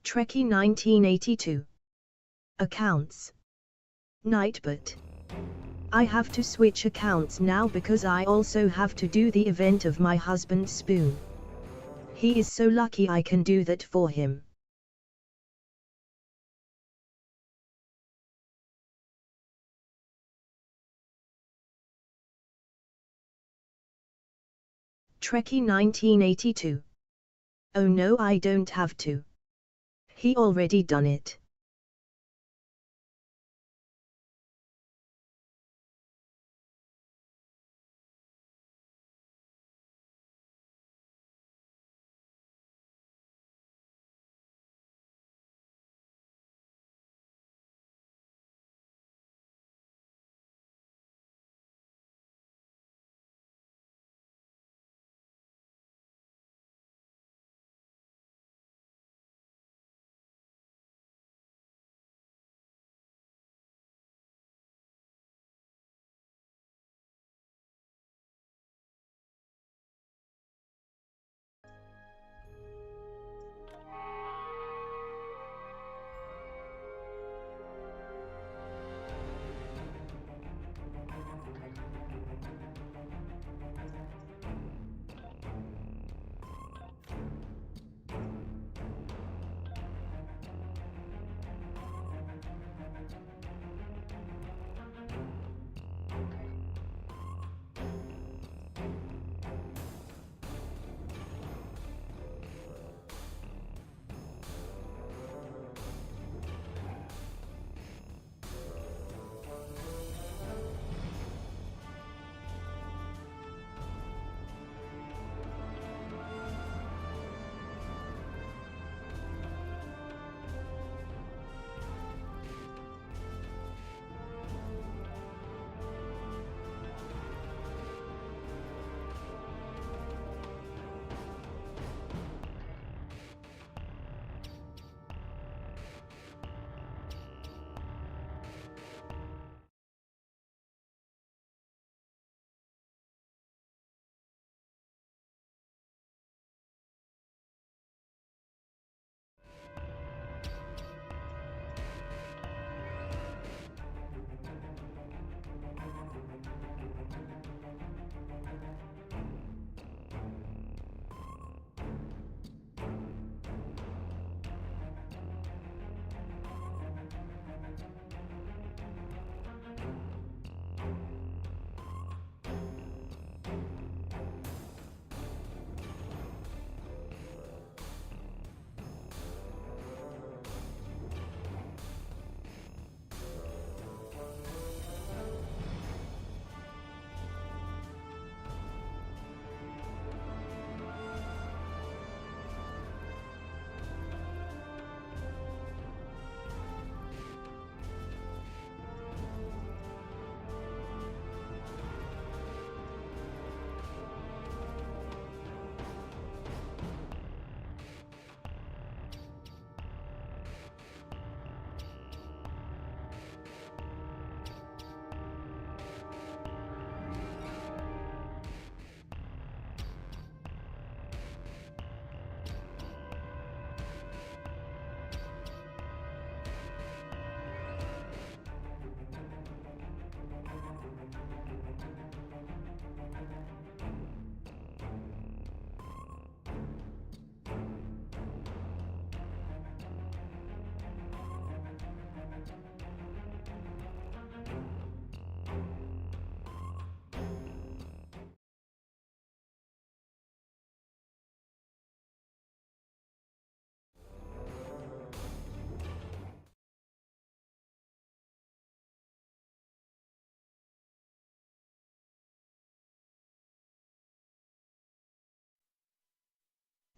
Trekkie 1982. Accounts. Nightbot. I have to switch accounts now because I also have to do the event of my husband's spoon. He is so lucky I can do that for him. Trekkie 1982. Oh no, I don't have to. He already done it.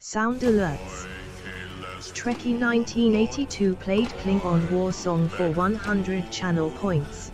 Sound alerts. Trekkie 1982 played Klingon War Song for 100 channel points.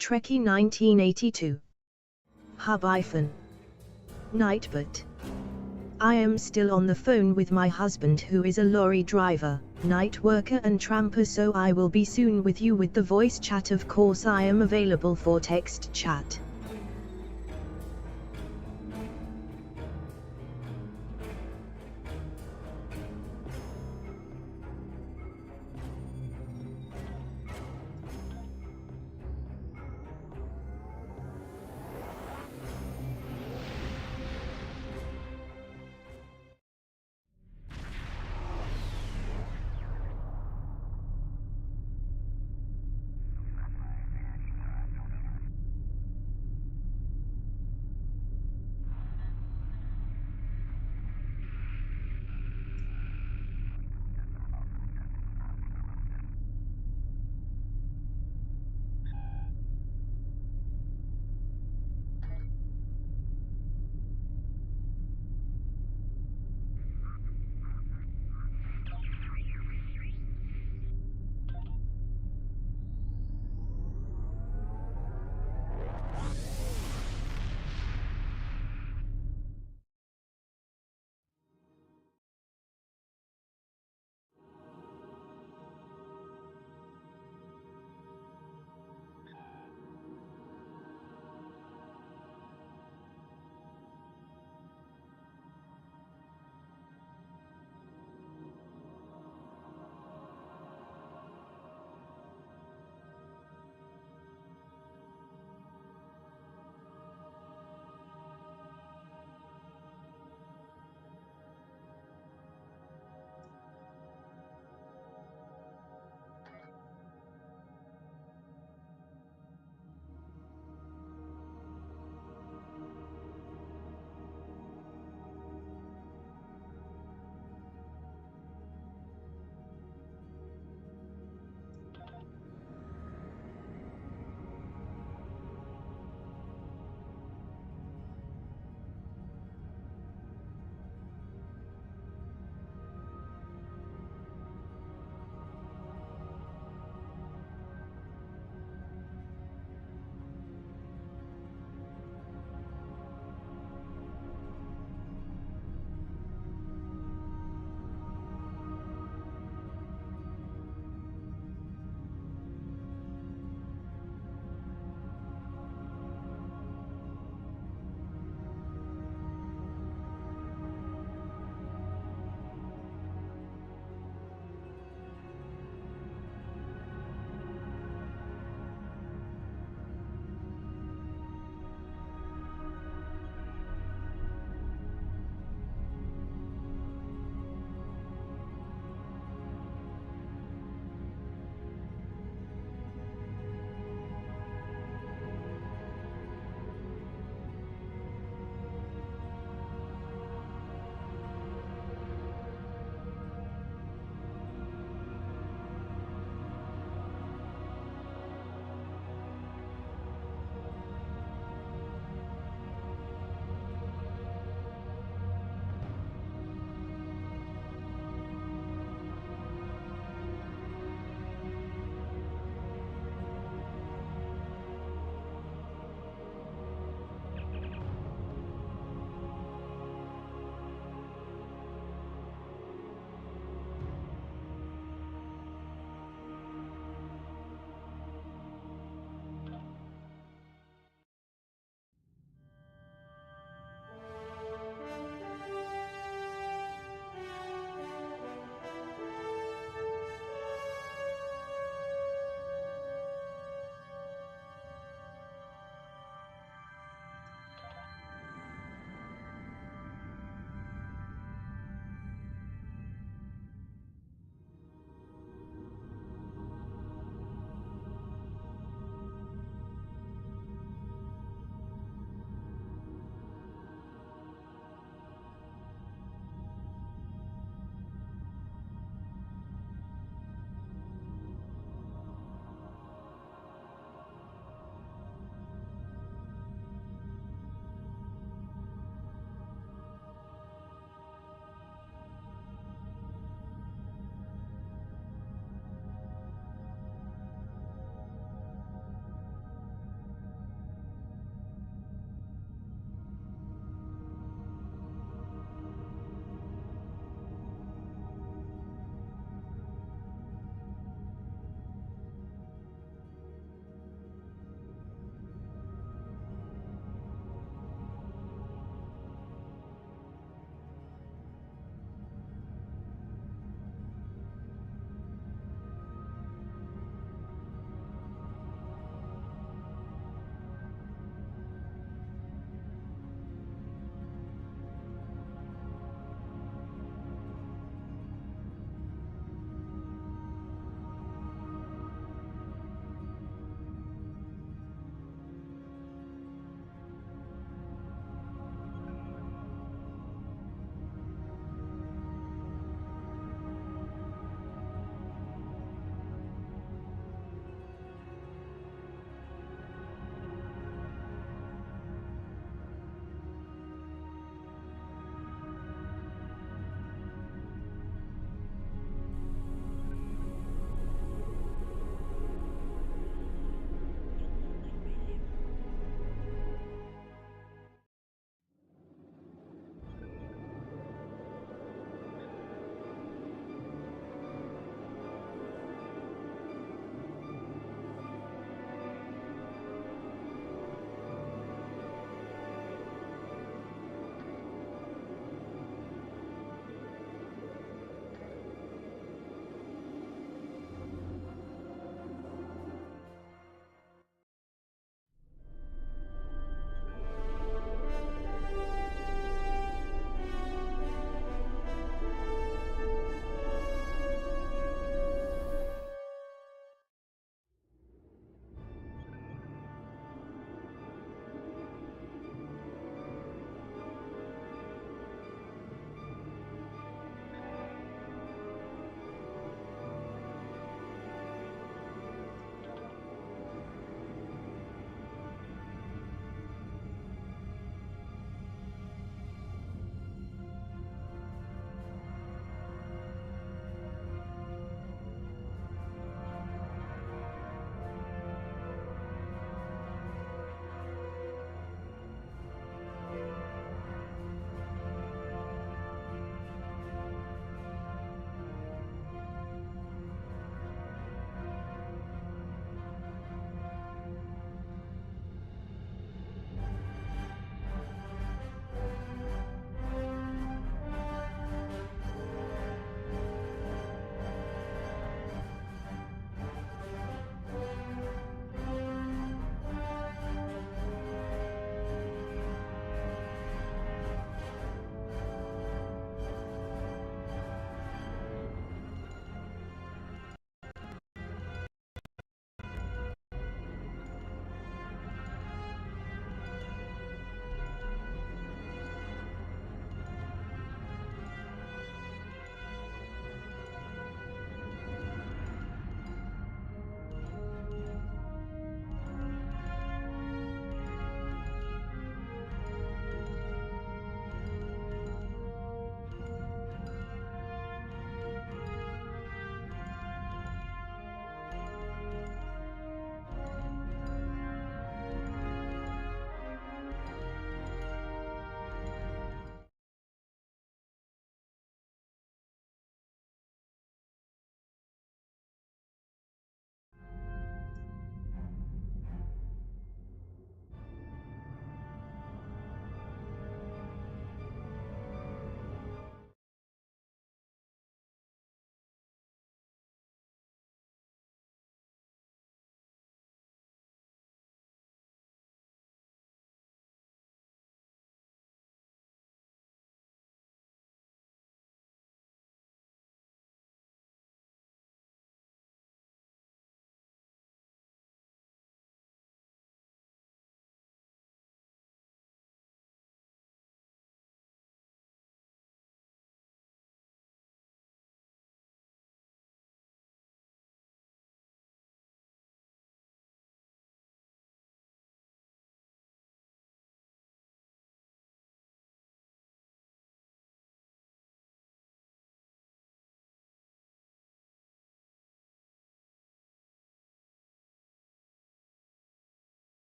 Trekkie 1982. Hub hyphen. Nightbot. I am still on the phone with my husband, who is a lorry driver, night worker and tramper, so I will be soon with you with the voice chat. Of course I am available for text chat.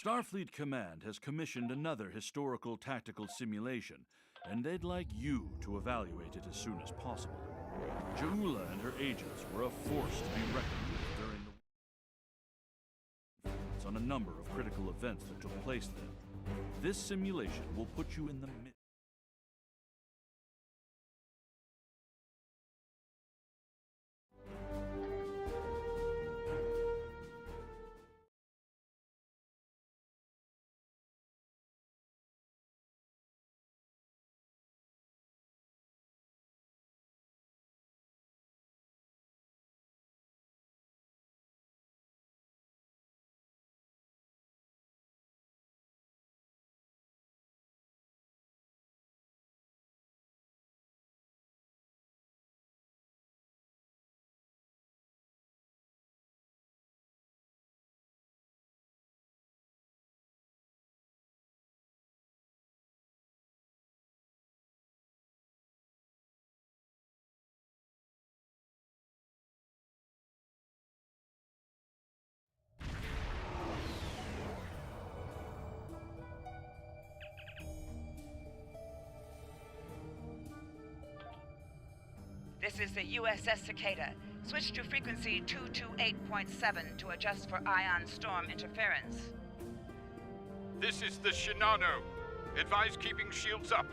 Starfleet Command has commissioned another historical tactical simulation, and they'd like you to evaluate it as soon as possible. Ja'ula and her agents were a force to be reckoned with during the on a number of critical events that took place then. This simulation will put you in the midst. This is the USS Cicada. Switch to frequency 228.7 to adjust for ion storm interference. This is the Shinano. Advise keeping shields up.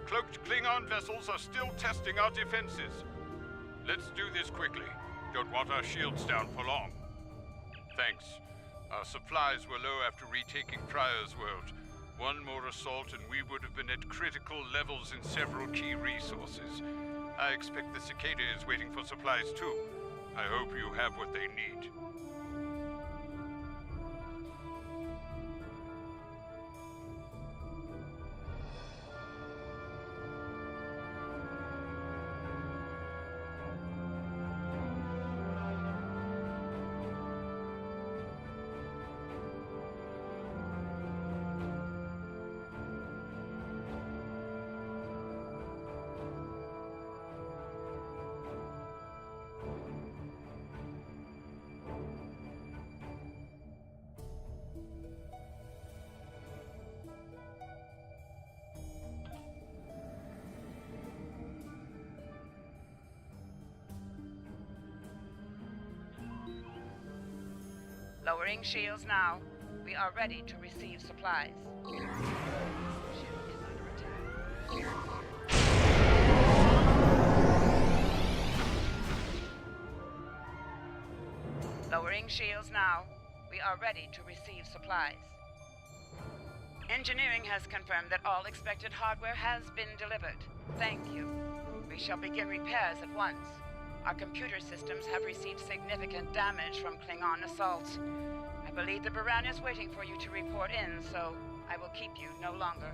Cloaked Klingon vessels are still testing our defenses. Let's do this quickly. Don't want our shields down for long. Thanks. Our supplies were low after retaking Pryor's world. One more assault and we would have been at critical levels in several key resources. I expect the Cicada is waiting for supplies too. I hope you have what they need. Lowering shields now. We are ready to receive supplies. Ship is under attack. Lowering shields now. We are ready to receive supplies. Engineering has confirmed that all expected hardware has been delivered. Thank you. We shall begin repairs at once. Our computer systems have received significant damage from Klingon assaults. I believe the Baran is waiting for you to report in, so I will keep you no longer.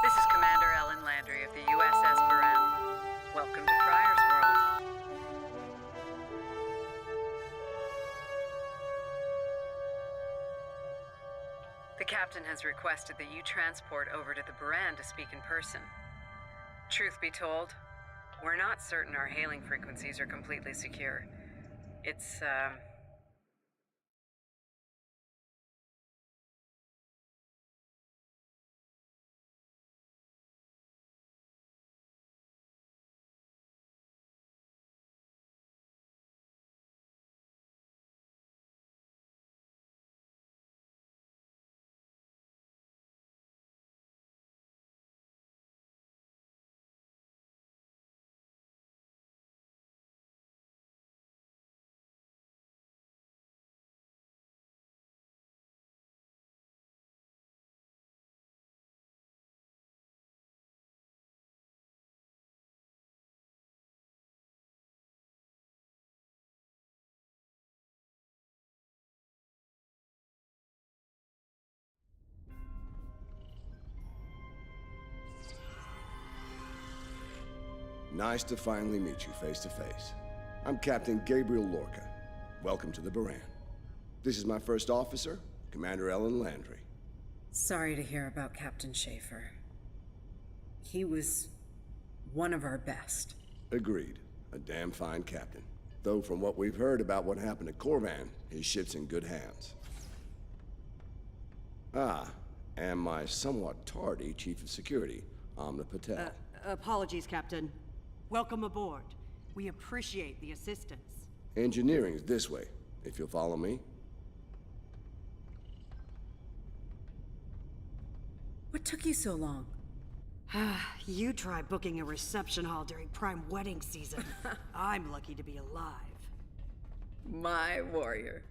This is Commander Ellen Landry of the USS Baran. Welcome to Pryor's World. The captain has requested that you transport over to the Baran to speak in person. Truth be told, we're not certain our hailing frequencies are completely secure. It's, Nice to finally meet you face to face. I'm Captain Gabriel Lorca. Welcome to the Baran. This is my first officer, Commander Ellen Landry. Sorry to hear about Captain Schaefer. He was one of our best. Agreed. A damn fine captain. Though from what we've heard about what happened at Korvan, his ship's in good hands. Ah, and my somewhat tardy Chief of Security, Amna Patel. Apologies, Captain. Welcome aboard. We appreciate the assistance. Engineering's this way, if you'll follow me. What took you so long? You try booking a reception hall during prime wedding season. I'm lucky to be alive. My warrior.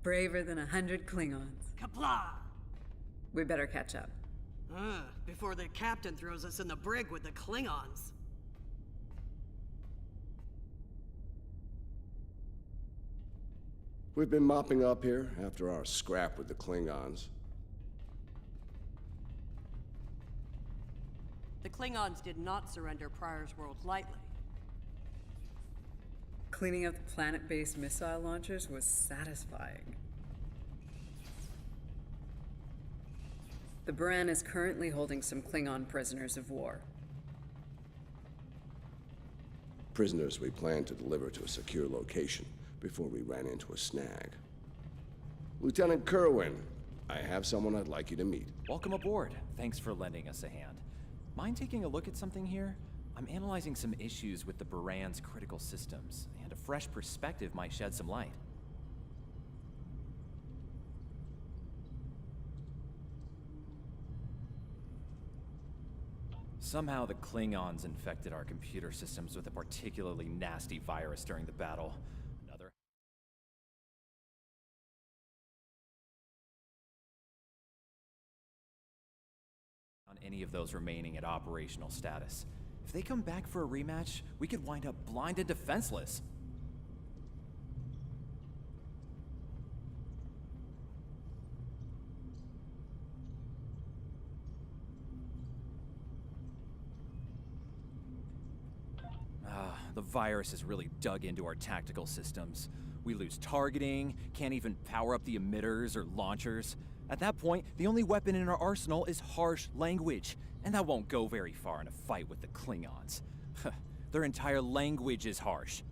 Braver than 100 Klingons. Kapla! We better catch up. Before the captain throws us in the brig with the Klingons. We've been mopping up here after our scrap with the Klingons. The Klingons did not surrender Pryor's World lightly. Cleaning up the planet-based missile launchers was satisfying. The Baran is currently holding some Klingon prisoners of war. Prisoners we plan to deliver to a secure location before we ran into a snag. Lieutenant Kerwin, I have someone I'd like you to meet. Welcome aboard. Thanks for lending us a hand. Mind taking a look at something here? I'm analyzing some issues with the Baran's critical systems, and a fresh perspective might shed some light. Somehow the Klingons infected our computer systems with a particularly nasty virus during the battle. Another on any of those remaining at operational status. If they come back for a rematch, we could wind up blind and defenseless. The virus has really dug into our tactical systems. We lose targeting, can't even power up the emitters or launchers. At that point, the only weapon in our arsenal is harsh language, and that won't go very far in a fight with the Klingons. Their entire language is harsh.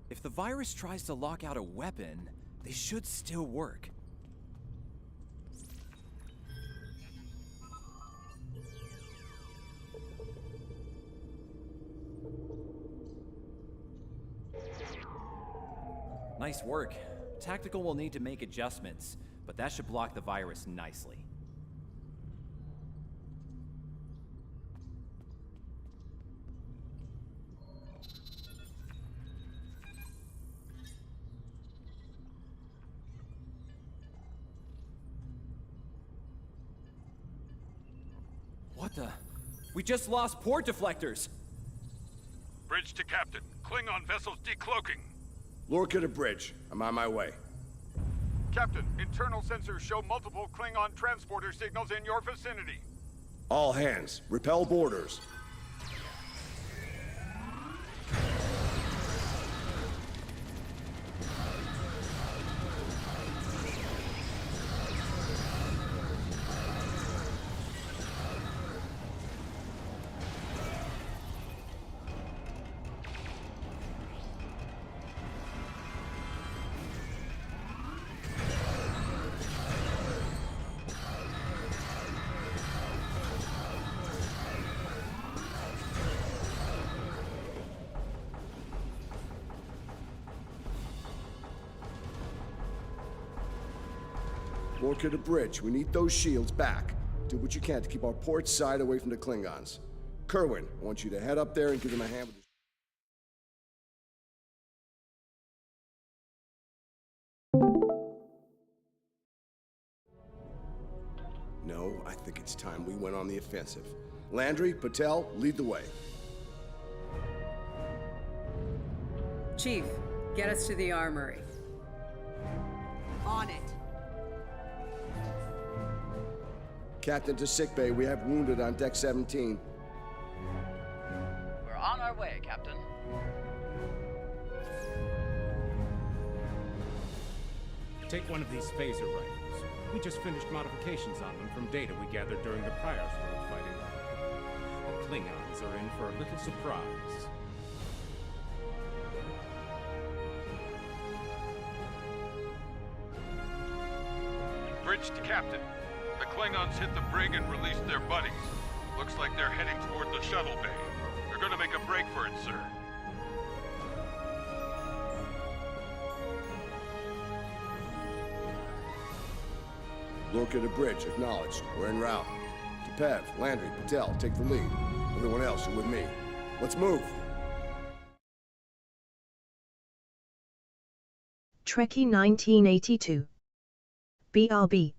If the virus tries to lock out a weapon, they should still work. Nice work. Tactical will need to make adjustments, but that should block the virus nicely. What the? We just lost port deflectors! Bridge to Captain. Klingon vessels decloaking. Lorca to bridge. I'm on my way. Captain, internal sensors show multiple Klingon transporter signals in your vicinity. All hands, repel boarders. Lorca to bridge. We need those shields back. Do what you can to keep our port side away from the Klingons. Kerwin, I want you to head up there and give them a hand with No, I think it's time we went on the offensive. Landry, Patel, lead the way. Chief, get us to the armory. On it. Captain to sickbay. We have wounded on deck 17. We're on our way, Captain. Take one of these phaser rifles. We just finished modifications on them from data we gathered during the Prior's Road fighting. The Klingons are in for a little surprise. Bridge to Captain. The Klingons hit the brig and released their buddies. Looks like they're heading toward the shuttle bay. They're gonna make a break for it, sir. Lorca to bridge, acknowledged. We're en route. Tepev, Landry, Patel, take the lead. Everyone else, you're with me. Let's move. Trekkie 1982. BRB.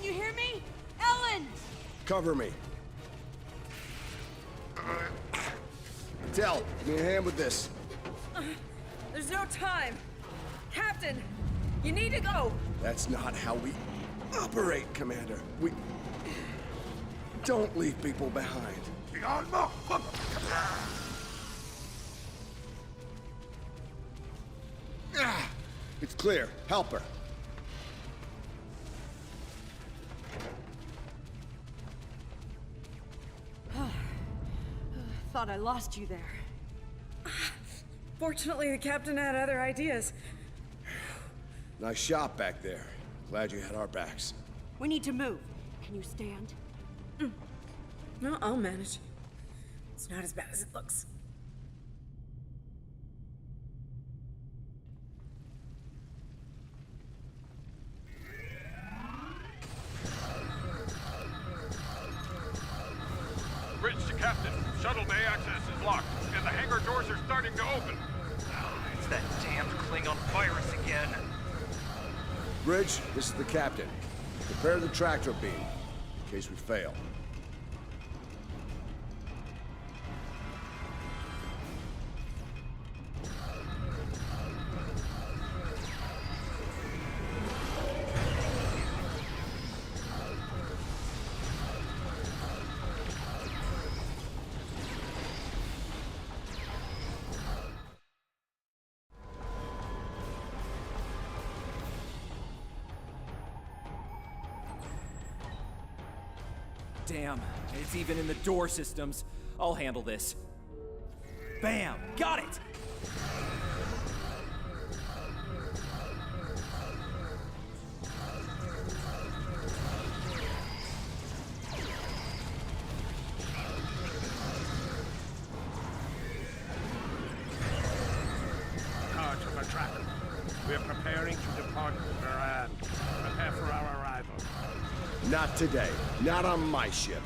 can you hear me? Ellen! Cover me. Tell, give me a hand with this. There's no time. Captain, you need to go. That's not how we operate, Commander. We don't leave people behind. It's clear. Help her. Thought I lost you there. Fortunately, the captain had other ideas. Nice shot back there. Glad you had our backs. We need to move. Can you stand? No, I'll manage. It's not as bad as it looks. Bridge to Captain. Shuttle bay access is locked, and the hangar doors are starting to open. It's that damned Klingon virus again. Bridge, this is the captain. Prepare the tractor beam, in case we fail. Damn, it's even in the door systems. I'll handle this. Bam! Got it! Cards from a tracker. We're preparing to depart Varan. Prepare for our arrival. Not today. Not on my ship.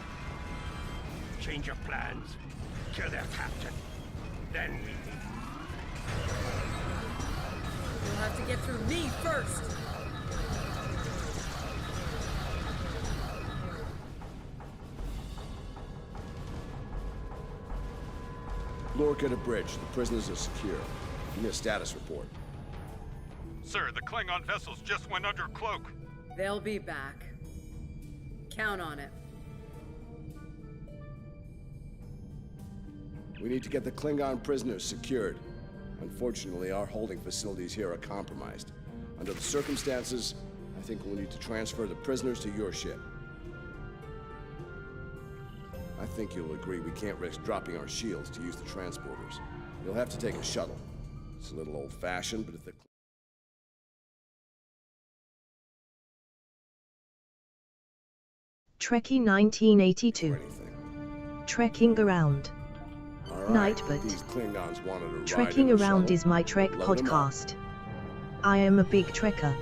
Change your plans. Kill their captain. Then we leave. You'll have to get through me first. Lorca to Bridge. The prisoners are secure. Give me a status report. Sir, the Klingon vessels just went under cloak. They'll be back. Count on it. We need to get the Klingon prisoners secured. Unfortunately, our holding facilities here are compromised. Under the circumstances, I think we'll need to transfer the prisoners to your ship. I think you'll agree we can't risk dropping our shields to use the transporters. You'll have to take a shuttle. It's a little old-fashioned, but if the Trekkie 1982. Trekking Around. All right, Night, but these Klingons wanted to ride Trekking in the Around shuttle. is my Trek Load 'em up. podcast. I am a big Trekker.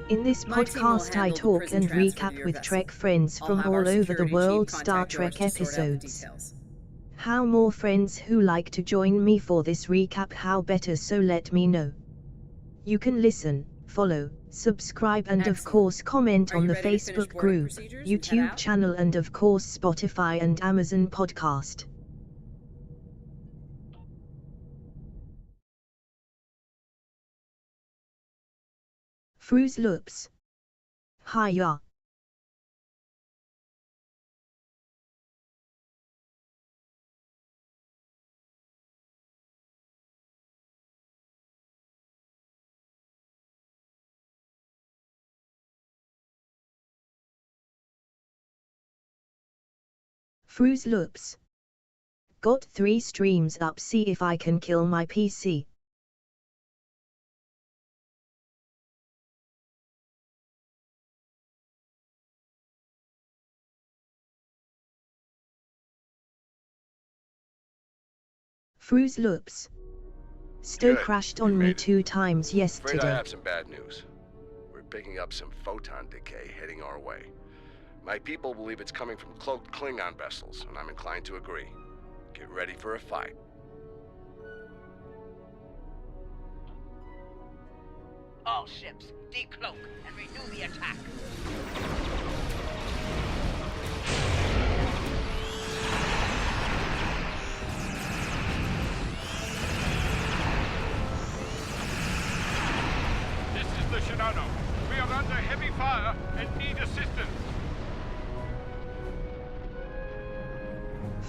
In this My team will podcast, I handle the talk prison and transfer to recap your with vessel. Trek friends I'll from have all our over the security world chief Star contact Trek yours to sort out the episodes. details. How more friends who like to join me for this recap, how better, so let me know. You can listen, follow, subscribe and of Excellent. course comment Are on you the ready to finish Facebook boarding group, procedures and head YouTube out? channel and of course Spotify and Amazon podcast. Fruits Loops. Hiya. Fruits Loops. Got 3 streams up, see if I can kill my PC. Fruits Loops. Stowe Good, crashed you on me made it. 2 times Afraid I yesterday. have some bad news. We're picking up some photon decay heading our way. My people believe it's coming from cloaked Klingon vessels, and I'm inclined to agree. Get ready for a fight. All ships, decloak and renew the attack.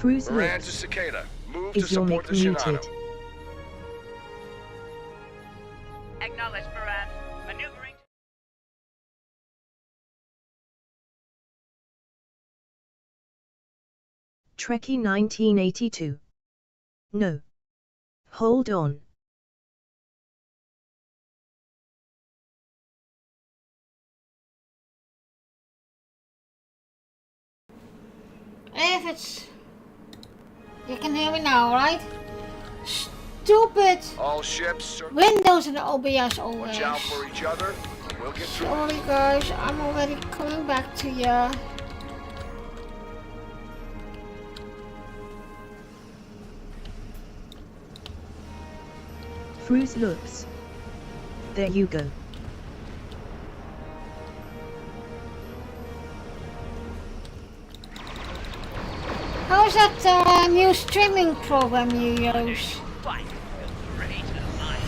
Fru's Moran to lips. Cicada. Move to Is your support mic the muted? Shinano. Acknowledged, Baran. Maneuvering. Trekkie 1982. No. Hold on. If it's... You can hear me now, right? Stupid All ships, Windows and OBS always. watch out for each other. We'll get through it. Sorry guys, I'm already coming back to ya. Fru's looks. There you go. How's that new streaming program you use? Fight with great alliance.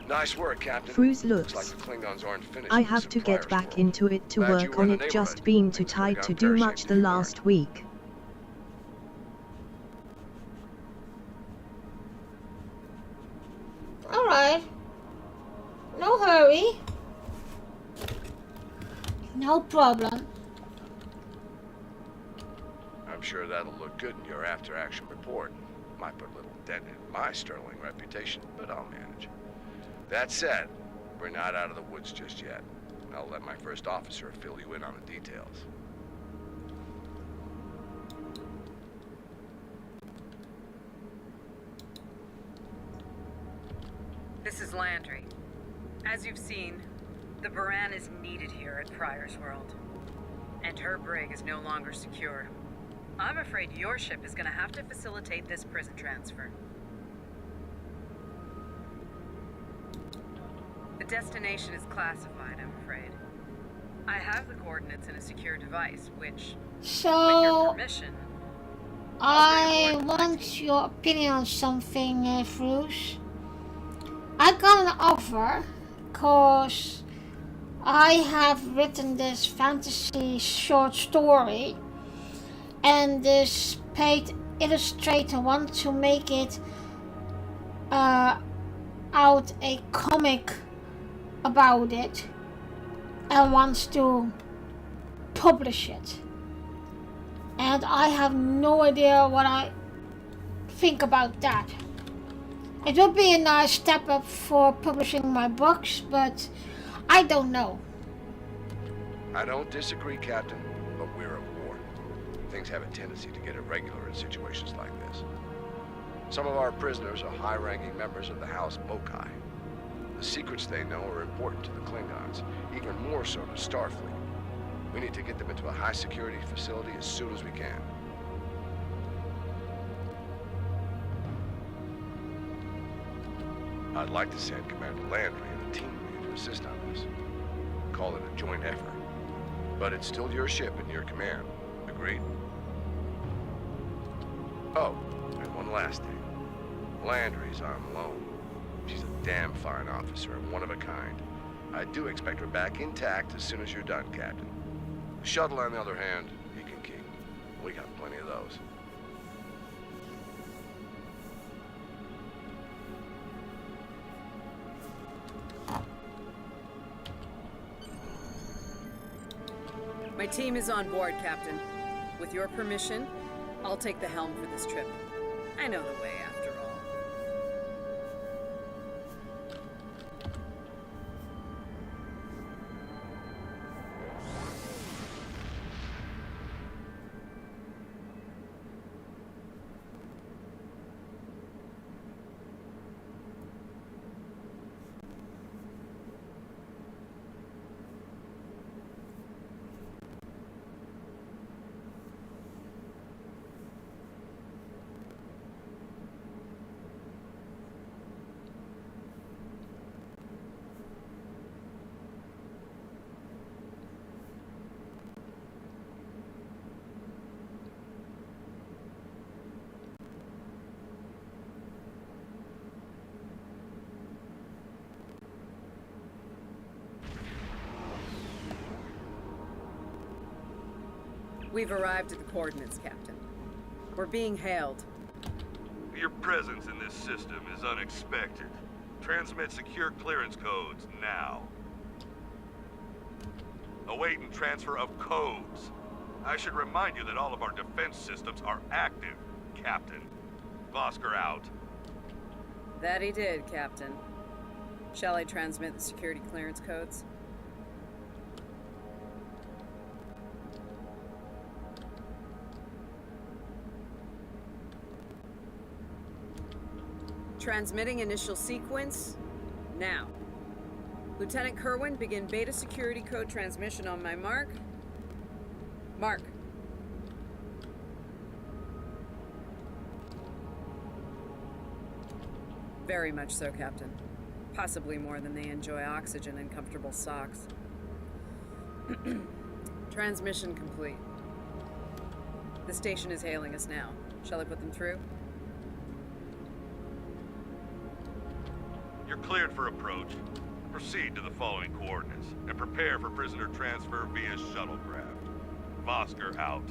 Nice work, Captain. Fru's Looks looks. like the Klingons aren't finished. I with have some to get Flyers back world. into it to Glad you work were on in the it, just neighborhood. been too Things tight would've to gone do much pear-shaped the if you last weren't. week. Alright. No hurry. No problem. I'm sure that'll look good in your after-action report. Might put a little dent in my sterling reputation, but I'll manage. That said, we're not out of the woods just yet. I'll let my first officer fill you in on the details. This is Landry. As you've seen, the Baran is needed here at Pryor's World. And her brig is no longer secure. I'm afraid your ship is gonna have to facilitate this prison transfer. The destination is classified, I'm afraid. I have the coordinates in a secure device, which, with your So, permission, I want your opinion on something, Fruce. I got an offer, cause I have written this fantasy short story, and this paid illustrator wants to make it out a comic about it, and wants to publish it. And I have no idea what I think about that. It would be a nice step up for publishing my books, but I don't know. I don't disagree, Captain, but we're at war. Things have a tendency to get irregular in situations like this. Some of our prisoners are high-ranking members of the House Bokai. The secrets they know are important to the Klingons, even more so to Starfleet. We need to get them into a high-security facility as soon as we can. I'd like to send Commander Landry and a team of you to assist on this. Call it a joint effort. But it's still your ship and your command. Agreed? Oh, and one last thing. Landry's on loan. She's a damn fine officer and one of a kind. I do expect her back intact as soon as you're done, Captain. The shuttle, on the other hand, he can keep. We got plenty of those. My team is on board, Captain. With your permission, I'll take the helm for this trip. I know the way, after all. We've arrived at the coordinates, Captain. We're being hailed. Your presence in this system is unexpected. Transmit secure clearance codes now. Awaiting transfer of codes. I should remind you that all of our defense systems are active, Captain. Vosker out. That he did, Captain. Shall I transmit the security clearance codes? Transmitting initial sequence, now. Lieutenant Kerwin, begin beta security code transmission on my mark. Mark. Very much so, Captain. Possibly more than they enjoy oxygen and comfortable socks. Transmission complete. The station is hailing us now. Shall I put them through? You're cleared for approach. Proceed to the following coordinates, and prepare for prisoner transfer via shuttlecraft. Vosker out.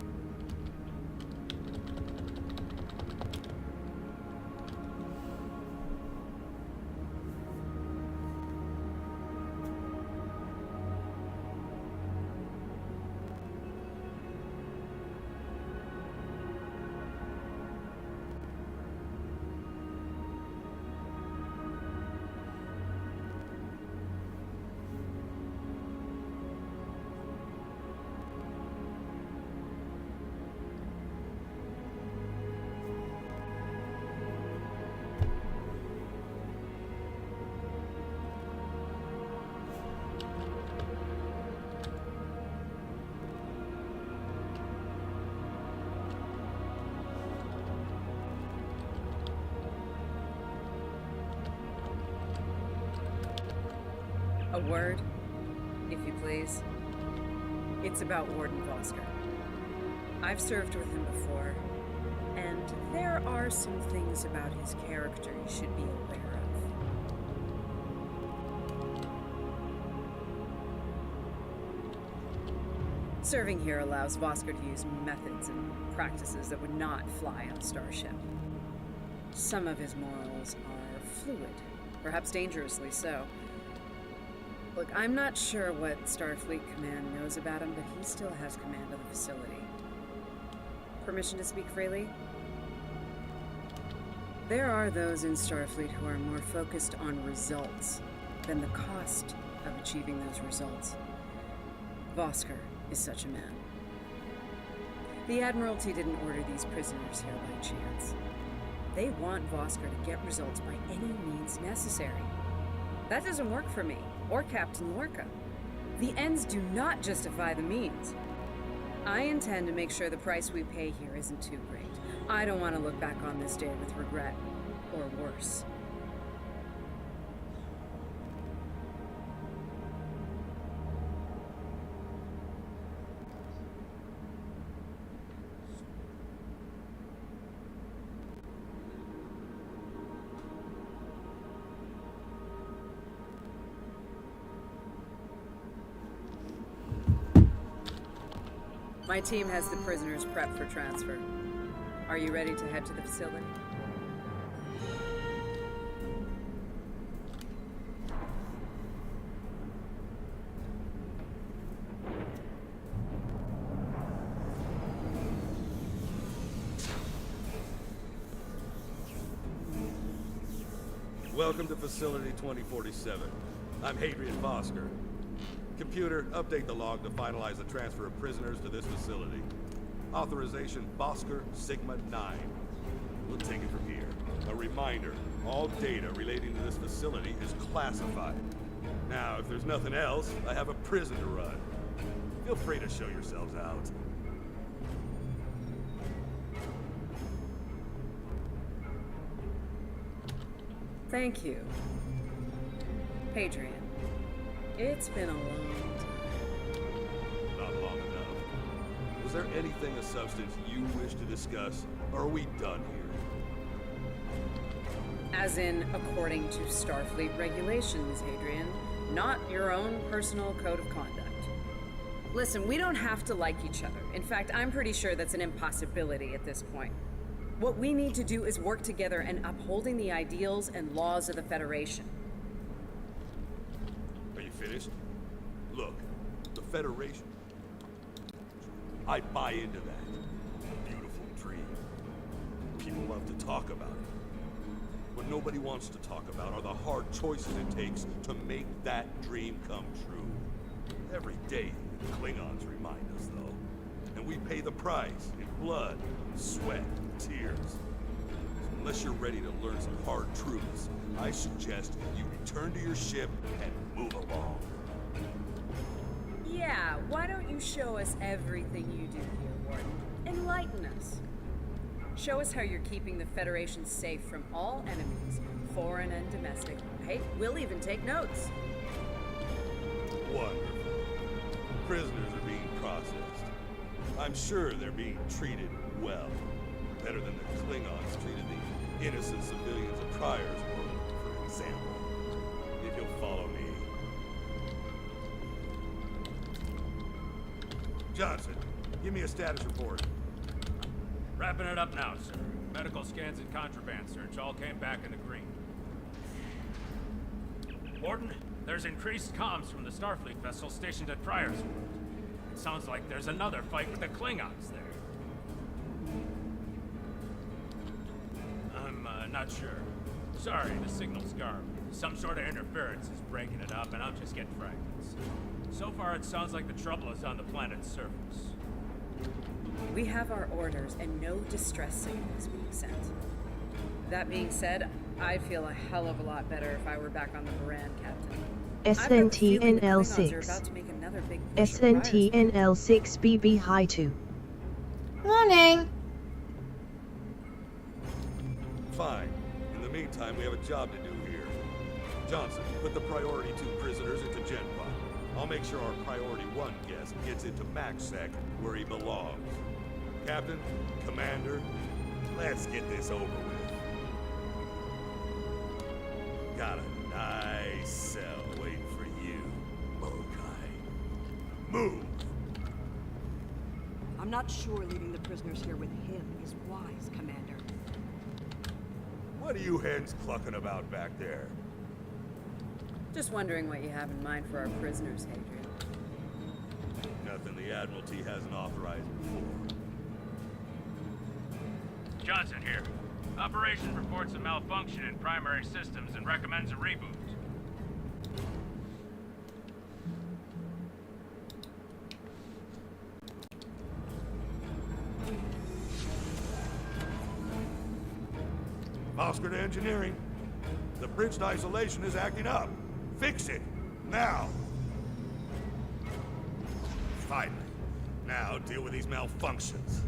A word, if you please. It's about Warden Vosker. I've served with him before, and there are some things about his character you should be aware of. Serving here allows Vosker to use methods and practices that would not fly on Starship. Some of his morals are fluid, perhaps dangerously so. Look, I'm not sure what Starfleet Command knows about him, but he still has command of the facility. Permission to speak freely? There are those in Starfleet who are more focused on results than the cost of achieving those results. Vosker is such a man. The Admiralty didn't order these prisoners here by chance. They want Vosker to get results by any means necessary. That doesn't work for me, or Captain Lorca. The ends do not justify the means. I intend to make sure the price we pay here isn't too great. I don't want to look back on this day with regret, or worse. My team has the prisoners prepped for transfer. Are you ready to head to the facility? Welcome to Facility 2047. I'm Hadrian Vosker. Computer, update the log to finalize the transfer of prisoners to this facility. Authorization Vosker Sigma 9. We'll take it from here. A reminder, all data relating to this facility is classified. Now, if there's nothing else, I have a prison to run. Feel free to show yourselves out. Thank you, Hadrian. It's been a long time. Not long enough. Was there anything of substance you wish to discuss, or are we done here? As in, according to Starfleet regulations, Hadrian, not your own personal code of conduct. Listen, we don't have to like each other. In fact, I'm pretty sure that's an impossibility at this point. What we need to do is work together in upholding the ideals and laws of the Federation. Are you finished? Look, the Federation. I buy into that. Beautiful dream. People love to talk about it. What nobody wants to talk about are the hard choices it takes to make that dream come true. Every day, the Klingons remind us, though. And we pay the price in blood, sweat, and tears. So unless you're ready to learn some hard truths, I suggest you return to your ship and move along. Yeah, why don't you show us everything you do here, Warden? Enlighten us. Show us how you're keeping the Federation safe from all enemies, foreign and domestic. Hey, we'll even take notes. Wonderful. Prisoners are being processed. I'm sure they're being treated well. Better than the Klingons treated the innocent civilians of Pryor's World, for example. If you'll follow me. Johnson, give me a status report. Wrapping it up now, sir. Medical scans and contraband search all came back in the green. Warden, there's increased comms from the Starfleet vessel stationed at Pryor's World. It sounds like there's another fight with the Klingons there. I'm not sure. Sorry, the signal's garbled. Some sort of interference is breaking it up, and I'm just getting fragments. So far, it sounds like the trouble is on the planet's surface. We have our orders, and no distress signal is being sent. That being said, I'd feel a hell of a lot better if I were back on the Baran, Captain. SNTNL6. SNTNL6BB High 2. Morning. Fine. In the meantime, we have a job to do here. Johnson, put the priority 2 prisoners into Gen Pod. I'll make sure our priority 1 guest gets into MaxSec, where he belongs. Captain, Commander, let's get this over with. Got a nice cell waiting for you, Mokai. Move! I'm not sure leaving the prisoners here with him is wise, Commander. What are you hens clucking about back there? Just wondering what you have in mind for our prisoners, Hadrian. Nothing the Admiralty hasn't authorized before. Johnson here. Operation reports a malfunction in primary systems and recommends a reboot. Oscar to engineering. The bridged isolation is acting up. Fix it, now. Finally. Now deal with these malfunctions.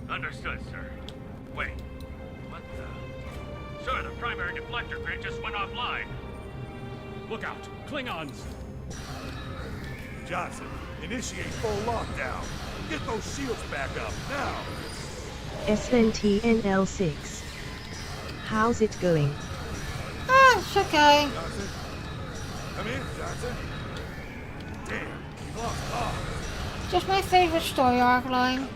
Understood, sir. Wait. What the? Sir, the primary deflector grid just went offline. Look out! Klingons! Johnson, initiate full lockdown. Get those shields back up, now! SNTNL6. How's it going? Ah, it's okay. Johnson? Come in, Johnson. Damn, you lost off. Just my favorite story arc line.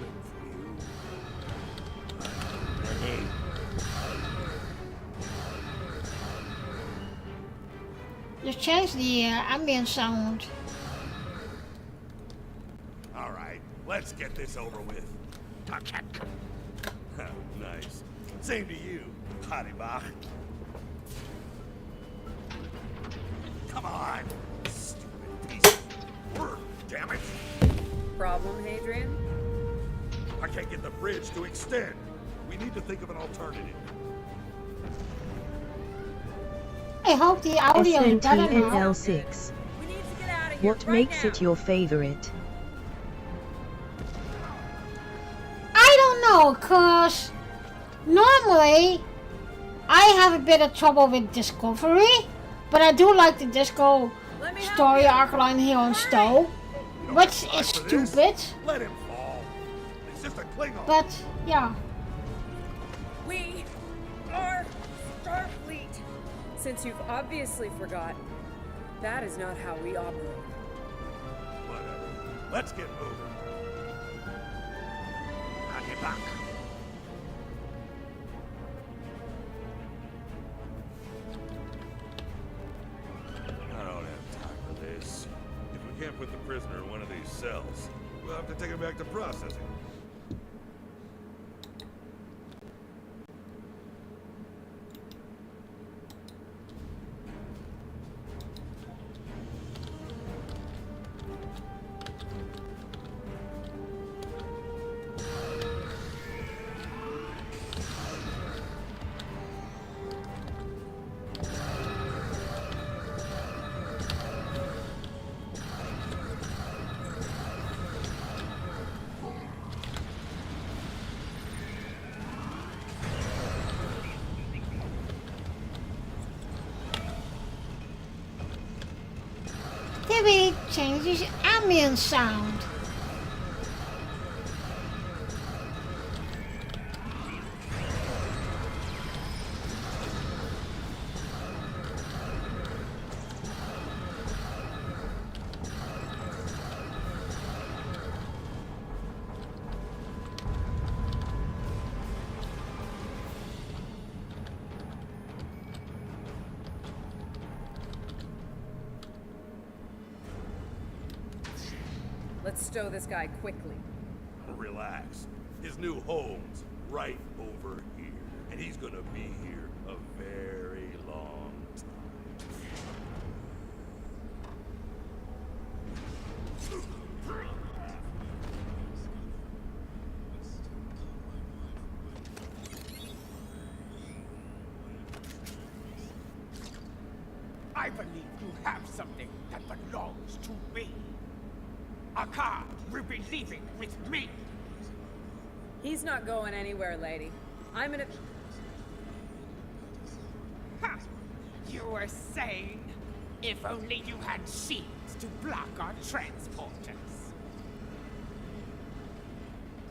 Just change the ambient sound. All right, let's get this over with. Nice. Same to you, Haribach. Come on, stupid piece of work, damn it. Problem, Hadrian? I can't get the bridge to extend. We need to think of an alternative. I hope the audio is better now. SNTNL6. What makes it your favorite? I don't know, cause normally I have a bit of trouble with Discovery, but I do like the Disco story arc line here on Stowe, which is stupid. Let him fall. It's just a Klingon. But yeah. We are Starfleet. Since you've obviously forgotten, that is not how we operate. Whatever. Let's get moving. On your back. I don't have time for this. If we can't put the prisoner in one of these cells, we'll have to take him back to processing. Maybe changes ambient sound. Let's stow this guy quickly. Relax. His new home's right over here. And he's gonna be here a very long I believe you have something that belongs to me. Akkad will be leaving with me. He's not going anywhere, lady. I'm gonna... Ha! You were saying, if only you had shields to block our transporters.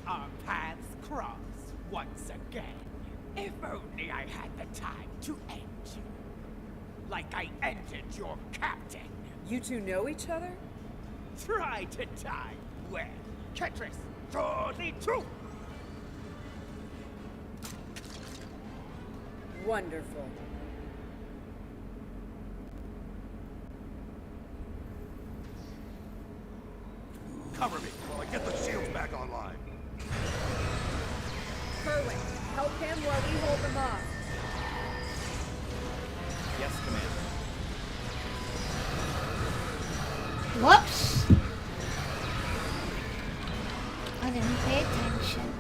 Our paths cross once again. If only I had the time to end you. Like I ended your captain. You two know each other? Try to die well. Ketris, surely true. Wonderful. Cover me while I get the shields back online. Kerwin, help him while we hold them off. Yes, Commander. Whoops! I didn't pay attention.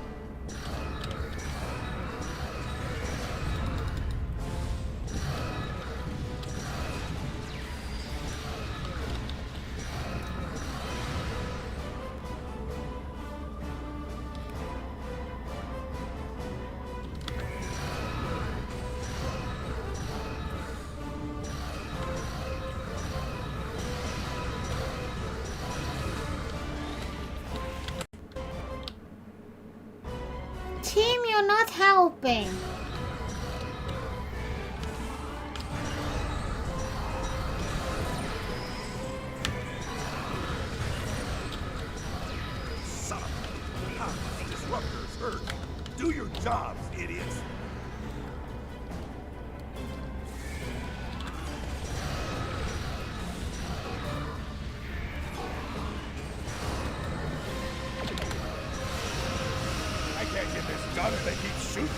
Team, you're not helping. Son of a... How these disruptors hurt? Do your jobs, idiots! I can't get this done if they keep shooting me.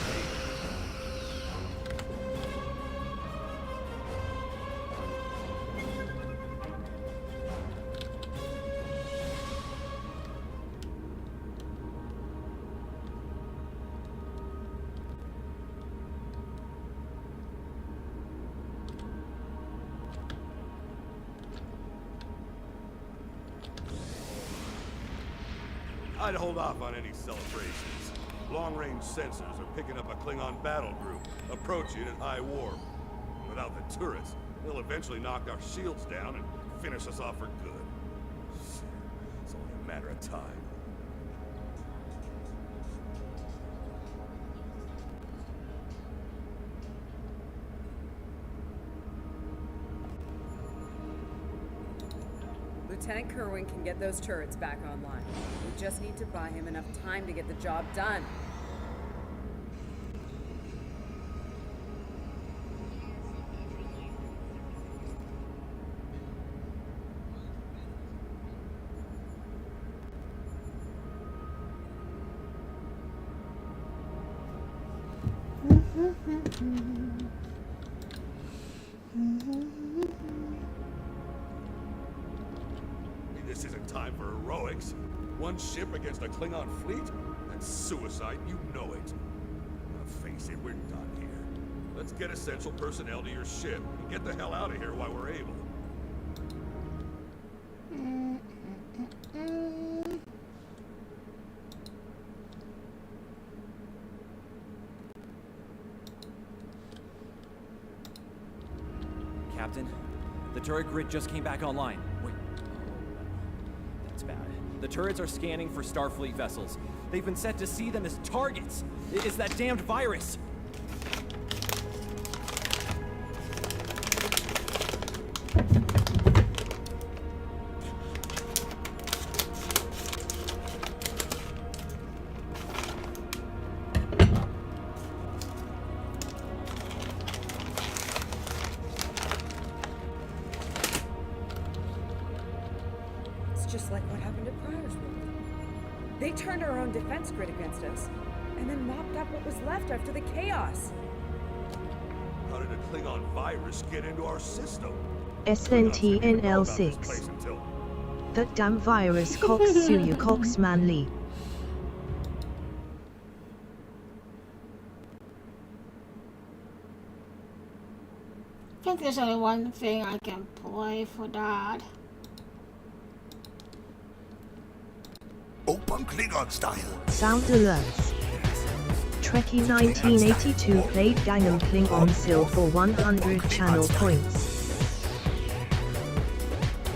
I'd hold off on any celebrations. Long-range sensors are picking up a Klingon battle group, approaching at high warp. Without the turrets, they'll eventually knock our shields down and finish us off for good. It's only a matter of time. Lieutenant Kerwin can get those turrets back online. We just need to buy him enough time to get the job done. This isn't time for heroics. One ship against a Klingon fleet? That's suicide, you know it. Now face it, we're done here. Let's get essential personnel to your ship and get the hell out of here while we're able. Captain, the turret grid just came back online. Wait. That's bad. The turrets are scanning for Starfleet vessels. They've been set to see them as targets. It's that damned virus. Just like what happened at Pryor's World. They turned our own defense grid against us, and then mopped up what was left after the chaos. How did a Klingon virus get into our system? SNTNL6. That damn virus Cox Suyu Cox Manly. I think there's only one thing I can play for that. Open Klingon style. Sound alerts. Trekkie 1982 played Gangnam Klingon Sil for 100 channel points.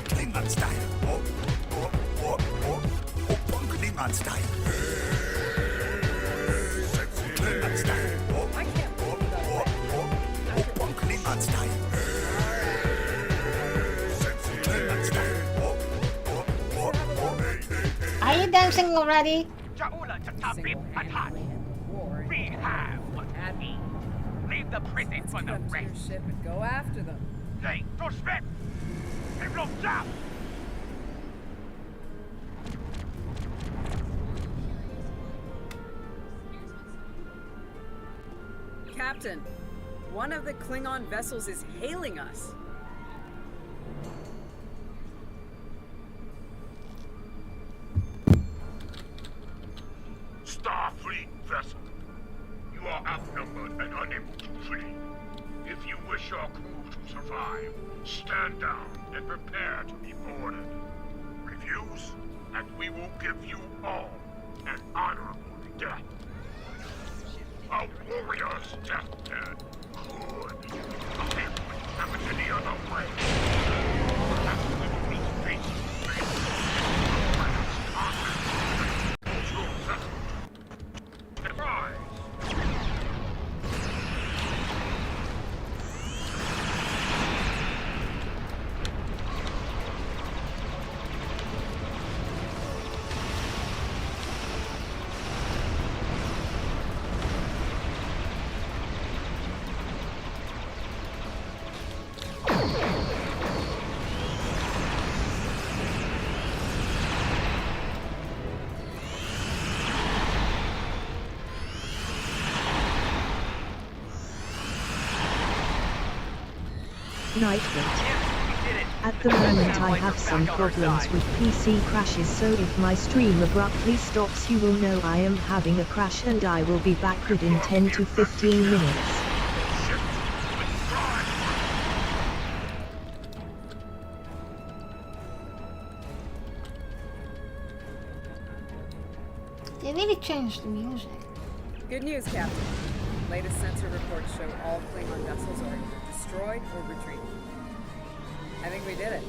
Klingon style. Open Klingon style. Klingon style. I can't believe that. Open Klingon style. Klingon style. Are you dancing already? We have what we need. Leave the prison for the rest. Your ship and go after them. Hey, to Smith! Hey, look down! Captain, one of the Klingon vessels is hailing us. Starfleet vessel. You are outnumbered and unable to flee. If you wish your crew to survive, stand down and prepare to be boarded. Refuse, and we will give you all an honorable death. A warrior's deathbed. Good. Okay, have it any other way. Perhaps we will meet face to face. Your vessel. Surprise! Nightbot. At the moment I have some problems with PC crashes, so if my stream abruptly stops you will know I am having a crash and I will be back within 10 to 15 minutes. They really changed the music. Good news, Captain. Latest sensor reports show all Klingon vessels are either destroyed or retreating. I think we did it.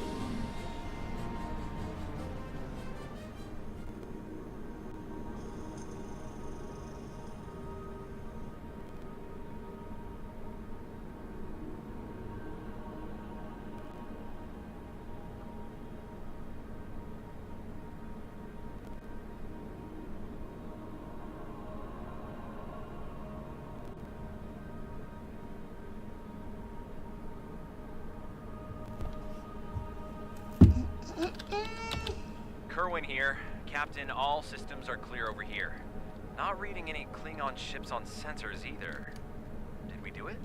Owen here. Captain, all systems are clear over here. Not reading any Klingon ships on sensors either. Did we do it?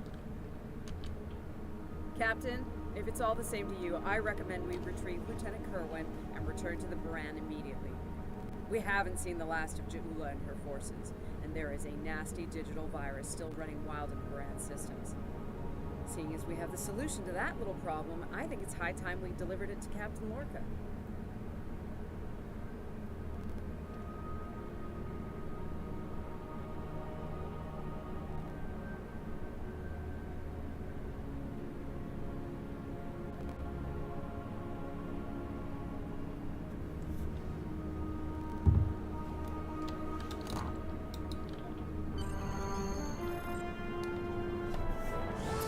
Captain, if it's all the same to you, I recommend we retrieve Lieutenant Kerwin and return to the Baran immediately. We haven't seen the last of Ja'ula and her forces, and there is a nasty digital virus still running wild in the Baran systems. Seeing as we have the solution to that little problem, I think it's high time we delivered it to Captain Lorca.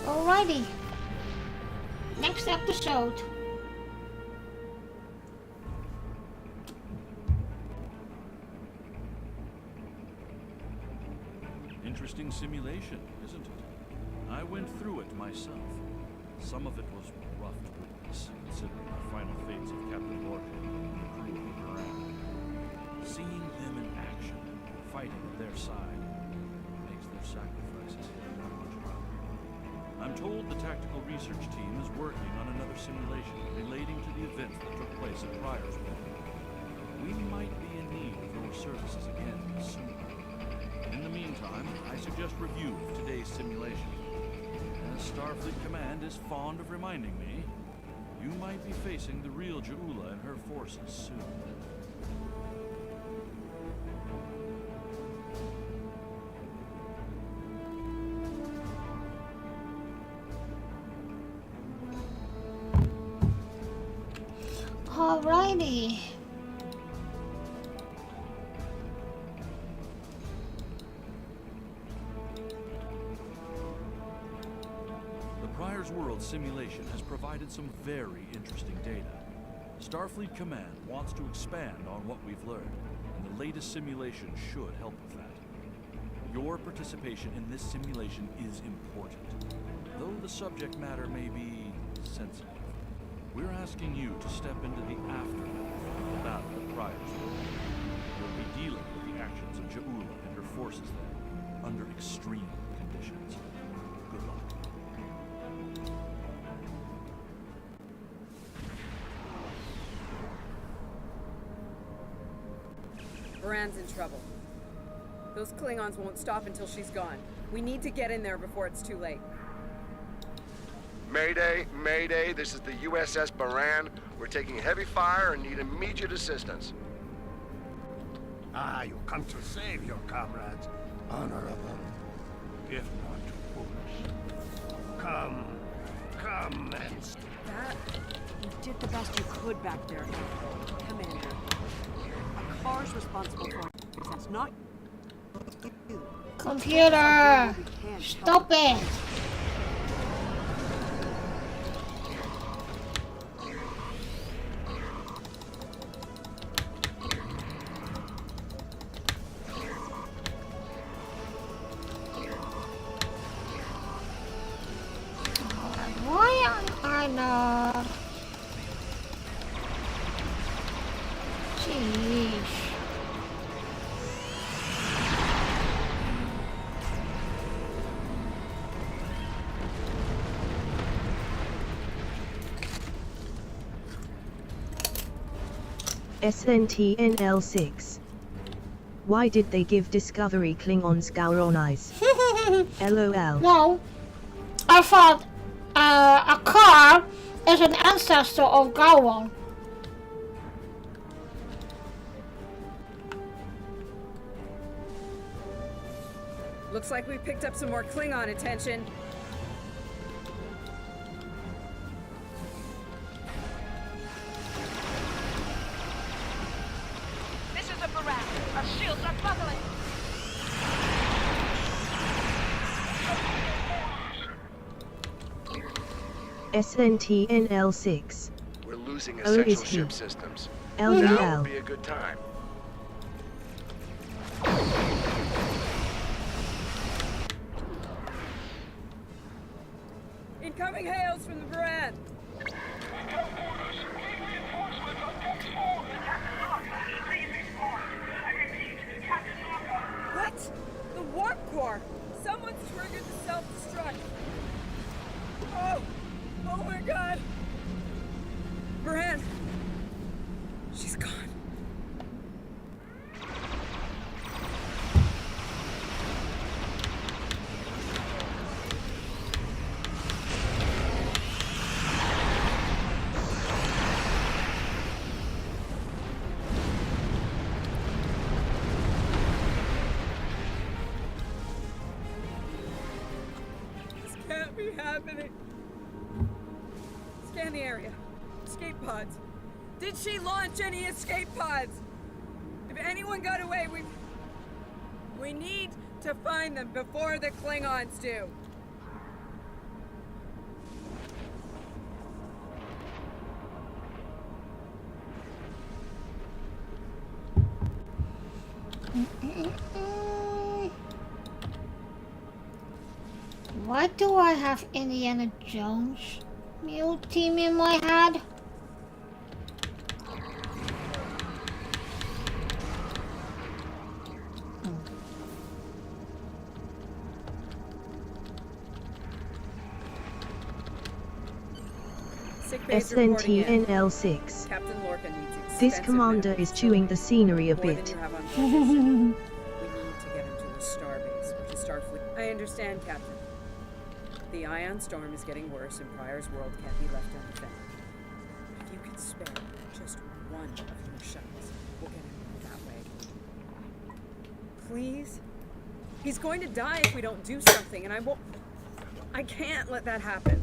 Alrighty. Next episode. Interesting simulation, isn't it? I went through it myself. Some of it was rough to witness, considering the final fates of Captain Lorca and the crew of the Baran. Seeing them in action, fighting at their side, makes their sacrifices that much harder. I'm told the tactical research team is working on another simulation relating to the events that took place at Pryor's World. We might be in need of your services again soon. In the meantime, I suggest review of today's simulation. As Starfleet Command is fond of reminding me, you might be facing the real Ja'ula and her forces soon. Alrighty. The Pryor's World simulation has provided some very interesting data. Starfleet Command wants to expand on what we've learned, and the latest simulation should help with that. Your participation in this simulation is important, though the subject matter may be sensitive. We're asking you to step into the aftermath of the battle at Pryor's World. You'll be dealing with the actions of Ja'ula and her forces there, under extreme conditions. Good luck. Baran's in trouble. Those Klingons won't stop until she's gone. We need to get in there before it's too late. Mayday, Mayday, this is the USS Baran. We're taking heavy fire and need immediate assistance. Ah, you come to save your comrades, honorable, if not foolish. Come and... That... You did the best you could back there, Commander. A car's responsible for it. That's not you. Computer! Stop it! Why am I not? Jeez. SNTNL6. Why did they give Discovery Klingons Gowron eyes? LOL. No. I thought a car is an ancestor of Gowron. Looks like we picked up some more Klingon attention. This is a Baran. Our shields are buckling. SNTNL6. We're losing Oh, essential is he? ship systems. LDL. Now would be a good time. Incoming hails from the Baran. happening? Scan the area. Escape pods. Did she launch any escape pods? If anyone got away, we need to find them before the Klingons do. Why do I have Indiana Jones mule team in my head? SNTNL6. Captain Lorca needs This commander is chewing the scenery a bit. We need to get him to the starbase, which is Starfleet. I understand, Captain. The ion storm is getting worse and Pryor's world can't be left undefended. If you could spare just one of your shuttles, we'll get him that way. Please? He's going to die if we don't do something, and I can't let that happen.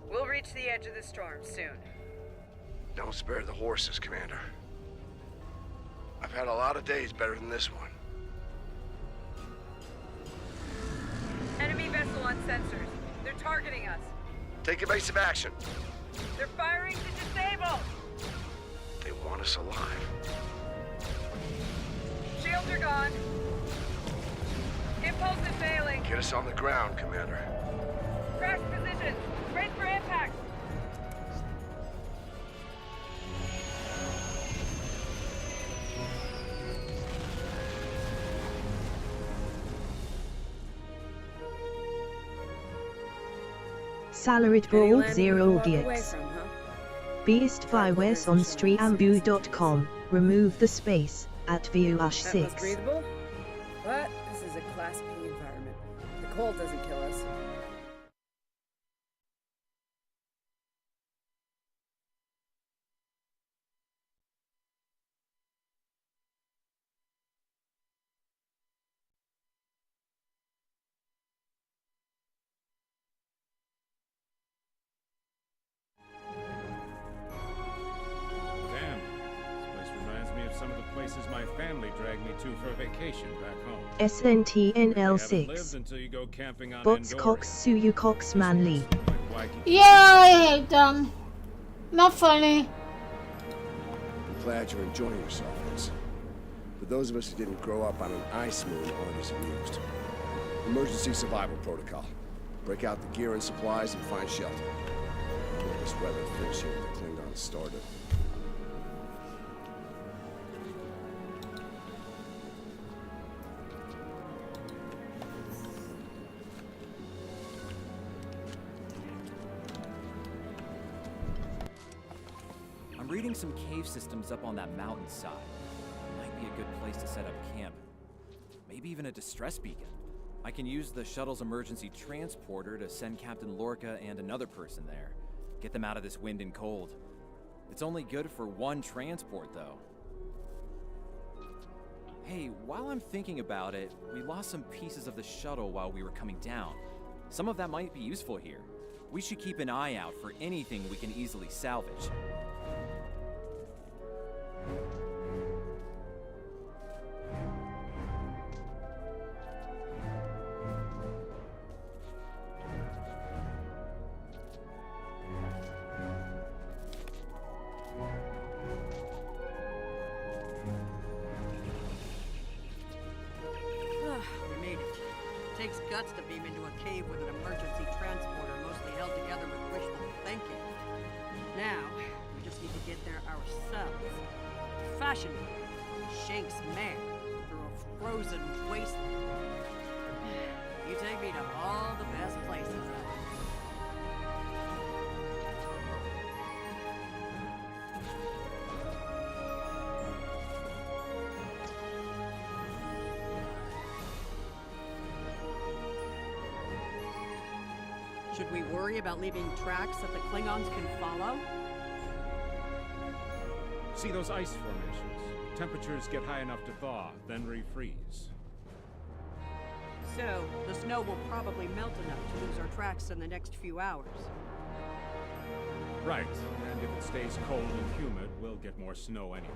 We'll reach the edge of the storm soon. Don't spare the horses, Commander. I've had a lot of days better than this one. Enemy vessel on sensors. They're targeting us. Take evasive action. They're firing to disable. They want us alive. Shields are gone. Impulse is failing. Get us on the ground, Commander. Crash position. Brace for impact. Salarit Ball 0 Gix. Beast Virus on streambu.com. Remove the space at VUH 6. That was breathable, but this is a Class P environment. The cold doesn't kill us. Some of the places my family dragged me to for vacation back home. SNTNL6. Until you go camping on Bots Cox Suyu Cox Manly. Yeah, I hate them. Not funny. I'm glad you're enjoying yourself, Vince. For those of us who didn't grow up on an ice moon, orders amused. Emergency survival protocol. Break out the gear and supplies and find shelter. Let this weather finish here with the Klingons started. Reading some cave systems up on that mountainside. Might be a good place to set up camp. Maybe even a distress beacon. I can use the shuttle's emergency transporter to send Captain Lorca and another person there. Get them out of this wind and cold. It's only good for one transport, though. Hey, while I'm thinking about it, we lost some pieces of the shuttle while we were coming down. Some of that might be useful here. We should keep an eye out for anything we can easily salvage. We made it. Takes guts to beam into a cave with an emergency transporter mostly held together with wishful thinking. Now, we just need to get there ourselves. Fashion Shank's mare through a frozen wasteland. You take me to all the best places. Should we worry about leaving tracks that the Klingons can follow? See those ice formations? Temperatures get high enough to thaw, then refreeze. So, the snow will probably melt enough to lose our tracks in the next few hours. Right, and if it stays cold and humid, we'll get more snow anyway.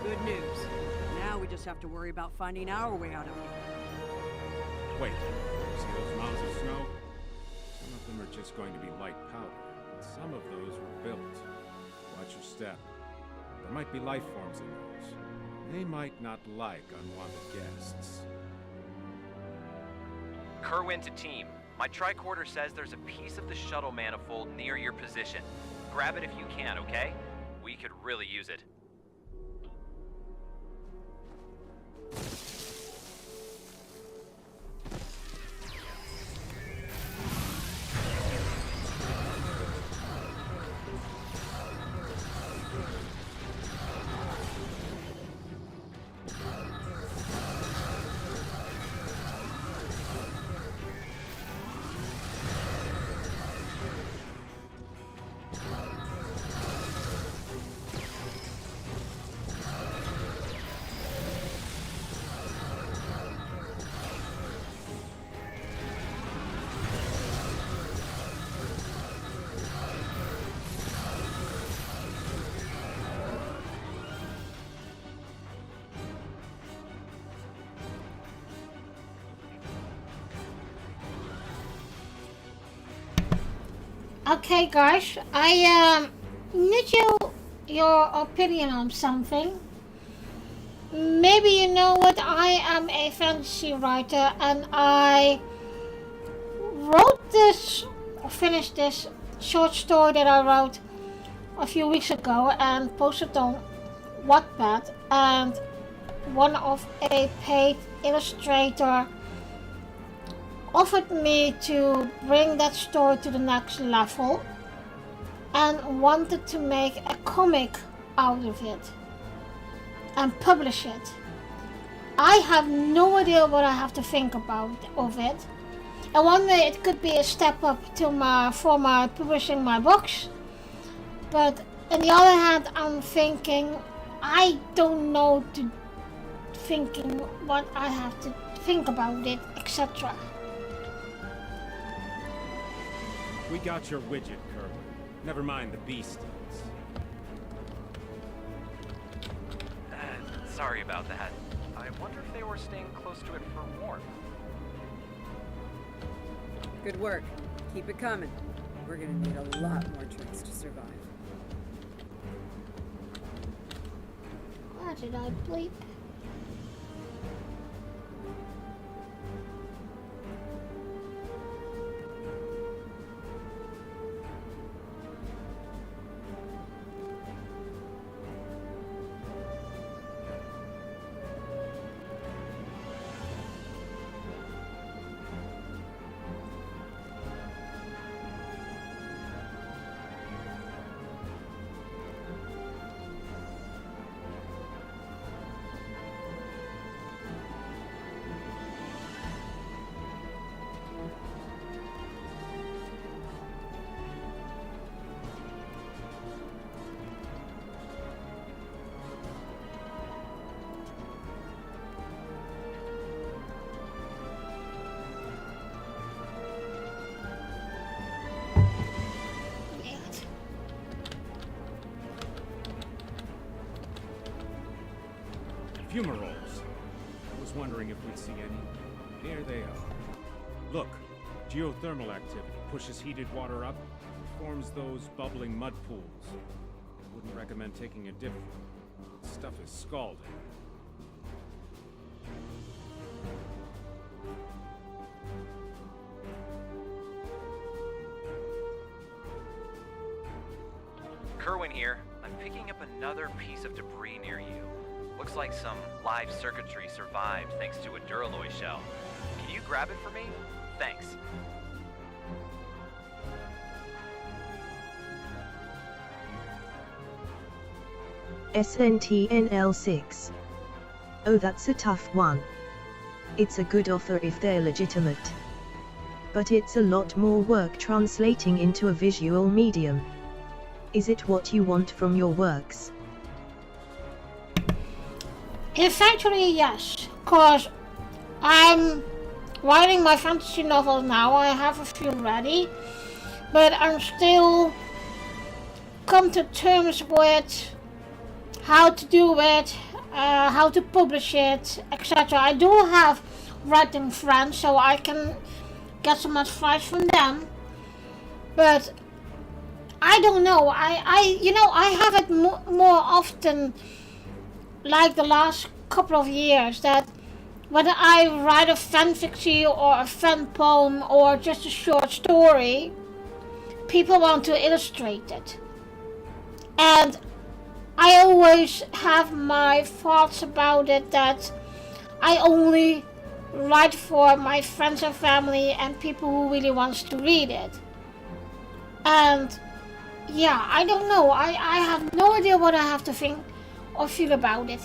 Good news. Now we just have to worry about finding our way out of here. Wait, see those mounds of snow? Some of them are just going to be light powder, and some of those were built. Watch your step. There might be life forms in those. They might not like unwanted guests. Kerwin to team. My tricorder says there's a piece of the shuttle manifold near your position. Grab it if you can, okay? We could really use it. Okay, guys, I need your opinion on something. Maybe you know what, I am a fantasy writer, and I finished this short story that I wrote a few weeks ago and posted on Wattpad, and one of a paid illustrator offered me to bring that story to the next level and wanted to make a comic out of it and publish it. I have no idea what I have to think about of it. And one way it could be a step up to for my publishing my books, but on the other hand, I'm thinking I don't know thinking what I have to think about it, etc. We got your widget, Kerwin. Never mind the beasties. Sorry about that. I wonder if they were staying close to it for warmth. Good work. Keep it coming. We're gonna need a lot more tricks to survive. Why did I bleep? Fumaroles. I was wondering if we'd see any. There they are. Look, geothermal activity pushes heated water up, forms those bubbling mud pools. Wouldn't recommend taking a dip. Stuff is scalding. Kerwin here. I'm picking up another piece of debris near you. Looks like some live circuitry survived thanks to a Duralloy shell. Can you grab it for me? Thanks. SNTNL6. Oh, that's a tough one. It's a good offer if they're legitimate. But it's a lot more work translating into a visual medium. Is it what you want from your works? Eventually, yes. Because I'm writing my fantasy novels now. I have a few ready. But I'm still come to terms with how to do it, how to publish it, etc. I do have writing friends, so I can get some advice from them. But I don't know. I have it more often, like the last couple of years, that when I write a fanfiction or a fan poem or just a short story, people want to illustrate it. And I always have my thoughts about it, that I only write for my friends and family and people who really wants to read it. And yeah, I don't know. I have no idea what I have to think or feel about it.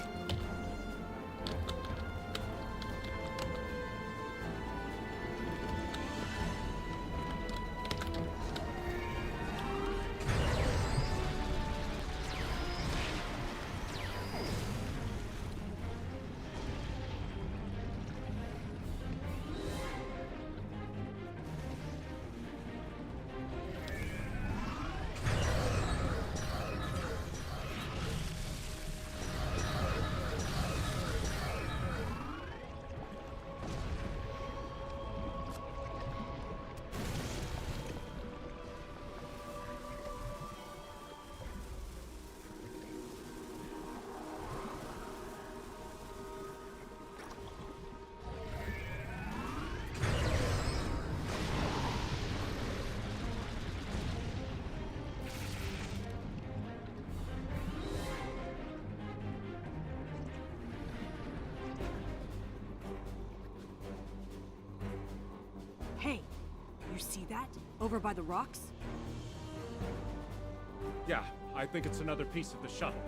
Hey, you see that? Over by the rocks? Yeah, I think it's another piece of the shuttle.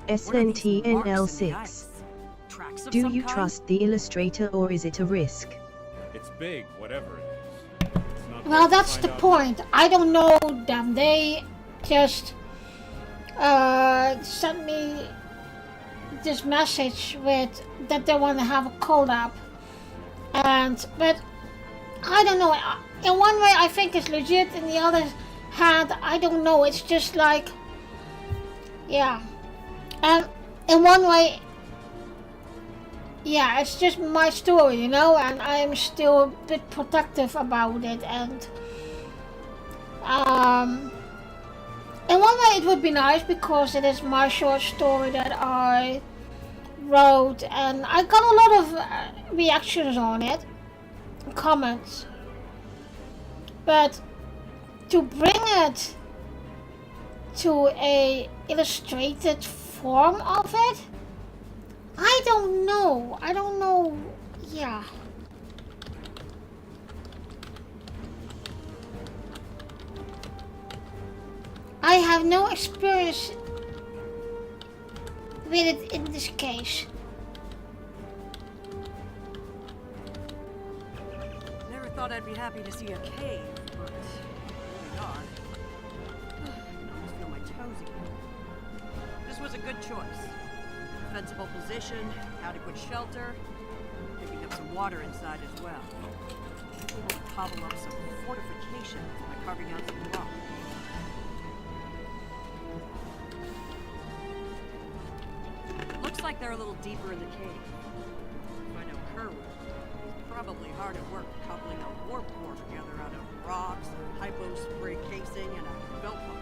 SNTNL6. Do you trust the illustrator or is it a risk? It's big, whatever it is. It's not Well, that's the point. I don't know them. They just sent me this message with that they want to have a collab, but I don't know. In one way, I think it's legit. In the other hand, I don't know. It's just like, yeah. And in one way, yeah, it's just my story, you know, and I'm still a bit protective about it. And in one way, it would be nice because it is my short story that I wrote, and I got a lot of reactions on it, comments. But to bring it to a illustrated form of it, I don't know. Yeah. I have no experience with it in this case. Never thought I'd be happy to see a cave, but here we are. I can almost feel my toes again. This was a good choice. Defensible position, adequate shelter, picking up some water inside as well. We'll cobble up some fortifications by carving out some rock. like they're a little deeper in the cave. If I know Kerwin, he's probably hard at work coupling a warp core together out of rocks, a hypo spray casing, and a belt buckle.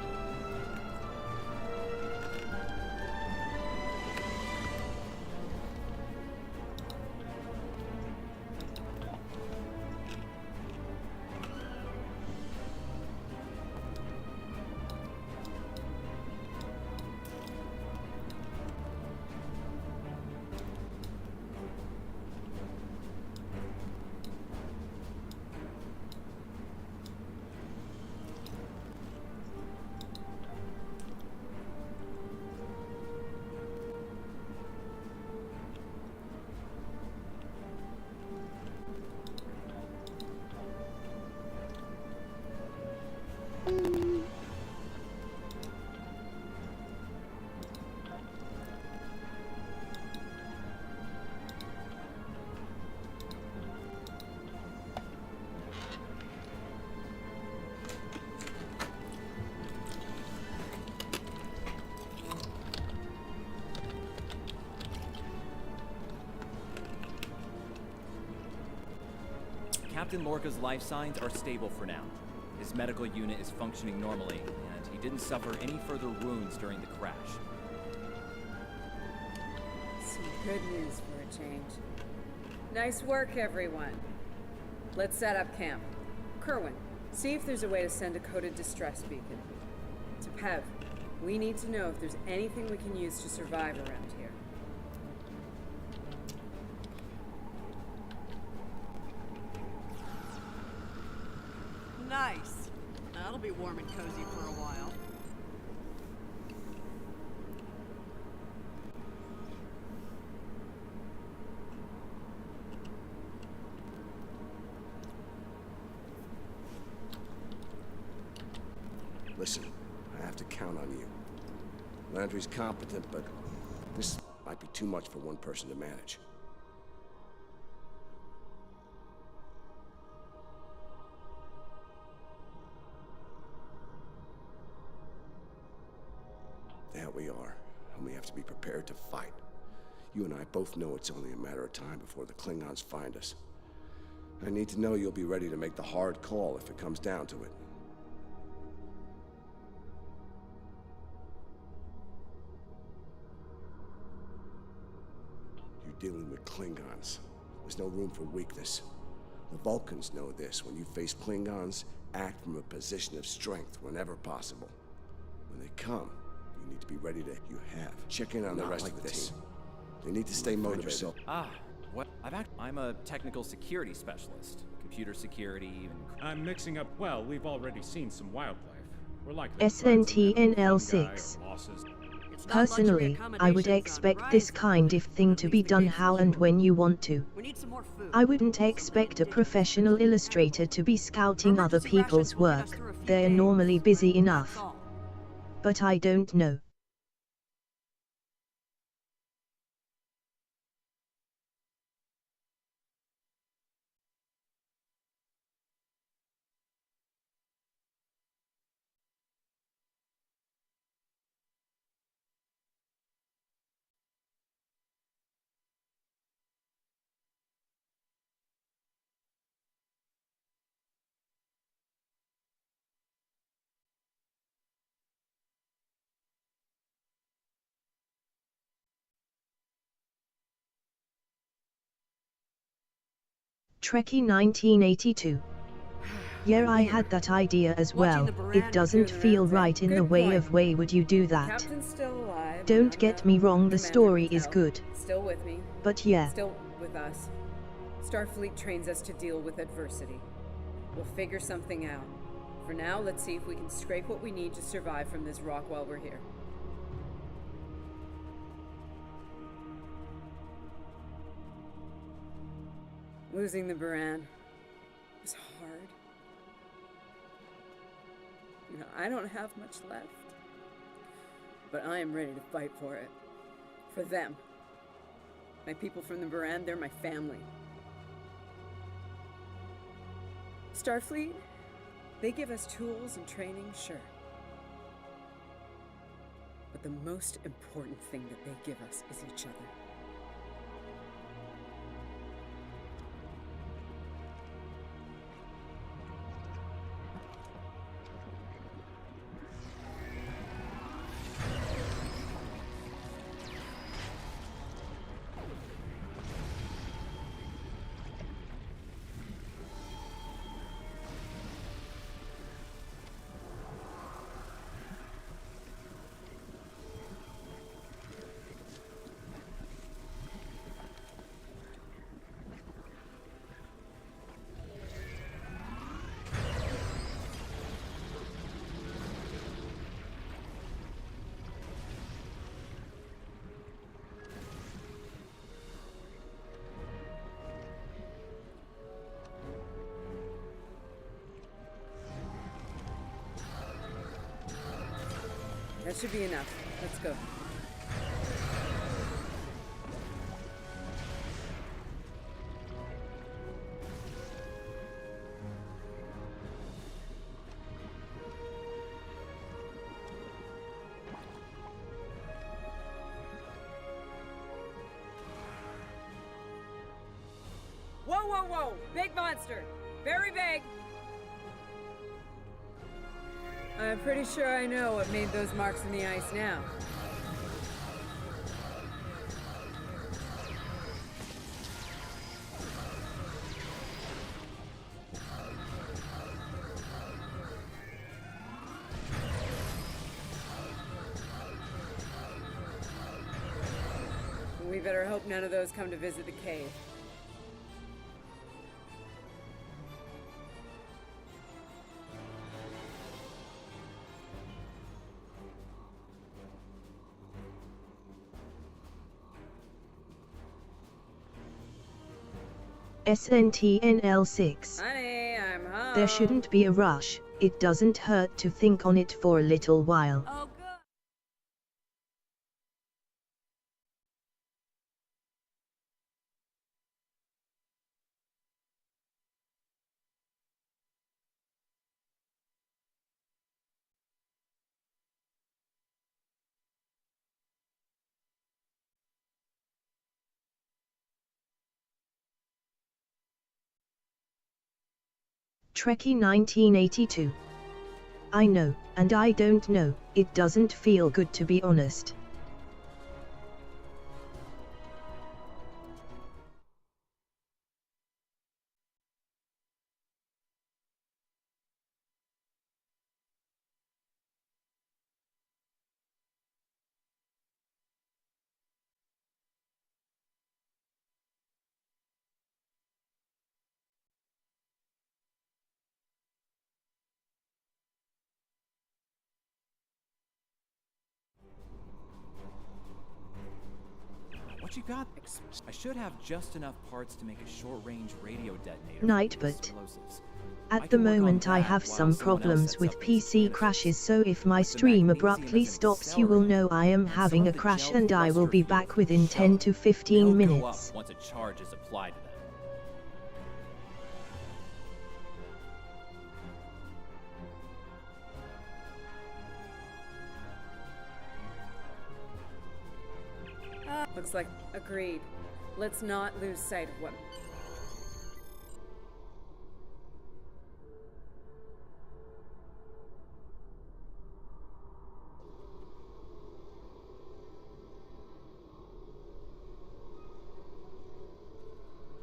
Captain Lorca's life signs are stable for now. His medical unit is functioning normally, and he didn't suffer any further wounds during the crash. Some good news for a change. Nice work, everyone. Let's set up camp. Kerwin, see if there's a way to send a coded distress beacon. To Pev, we need to know if there's anything we can use to survive around here. Nice. That'll be warm and cozy for a while. Listen, I have to count on you. Landry's competent, but this might be too much for one person to manage. There we are, and we have to be prepared to fight. You and I both know it's only a matter of time before the Klingons find us. I need to know you'll be ready to make the hard call if it comes down to it. You're dealing with Klingons. There's no room for weakness. The Vulcans know this. When you face Klingons, act from a position of strength whenever possible. When they come, you need to be ready to you have. Check in on the rest of the team. They need to stay motivated. What? I'm a technical security specialist. Computer security, even... I'm mixing up... Well, we've already seen some wildlife. We're likely... SNTNL6. Personally, I would expect this kind of thing to be done how and when you want to. I wouldn't expect a professional illustrator to be scouting other people's work. They're normally busy enough. But I don't know. Trekkie 1982. Yeah, I had that idea as well. It doesn't feel right in the way of why would you do that? Captain's still alive. Don't get me wrong, the story is good. Still with me. But yeah. Still with us. Starfleet trains us to deal with adversity. We'll figure something out. For now, let's see if we can scrape what we need to survive from this rock while we're here. Losing the Baran was hard. You know, I don't have much left. But I am ready to fight for it. For them. My people from the Baran, they're my family. Starfleet, they give us tools and training, sure. But the most important thing that they give us is each other. That should be enough. Let's go. Whoa, whoa, whoa! Big monster! Very big! I'm pretty sure I know what made those marks in the ice now. We better hope none of those come to visit the cave. SNTNL6. Honey, I'm home. There shouldn't be a rush, it doesn't hurt to think on it for a little while. Oh, good. Trekkie 1982. I know, and I don't know, it doesn't feel good to be honest. What you got? I should have just enough parts to make a short-range radio detonator. Nightbot. At the moment I have some problems with PC crashes, so if my stream abruptly stops you will know I am having a crash and I will be back within 10 to 15 minutes. Once a charge is applied to them. Looks like agreed. Let's not lose sight of what...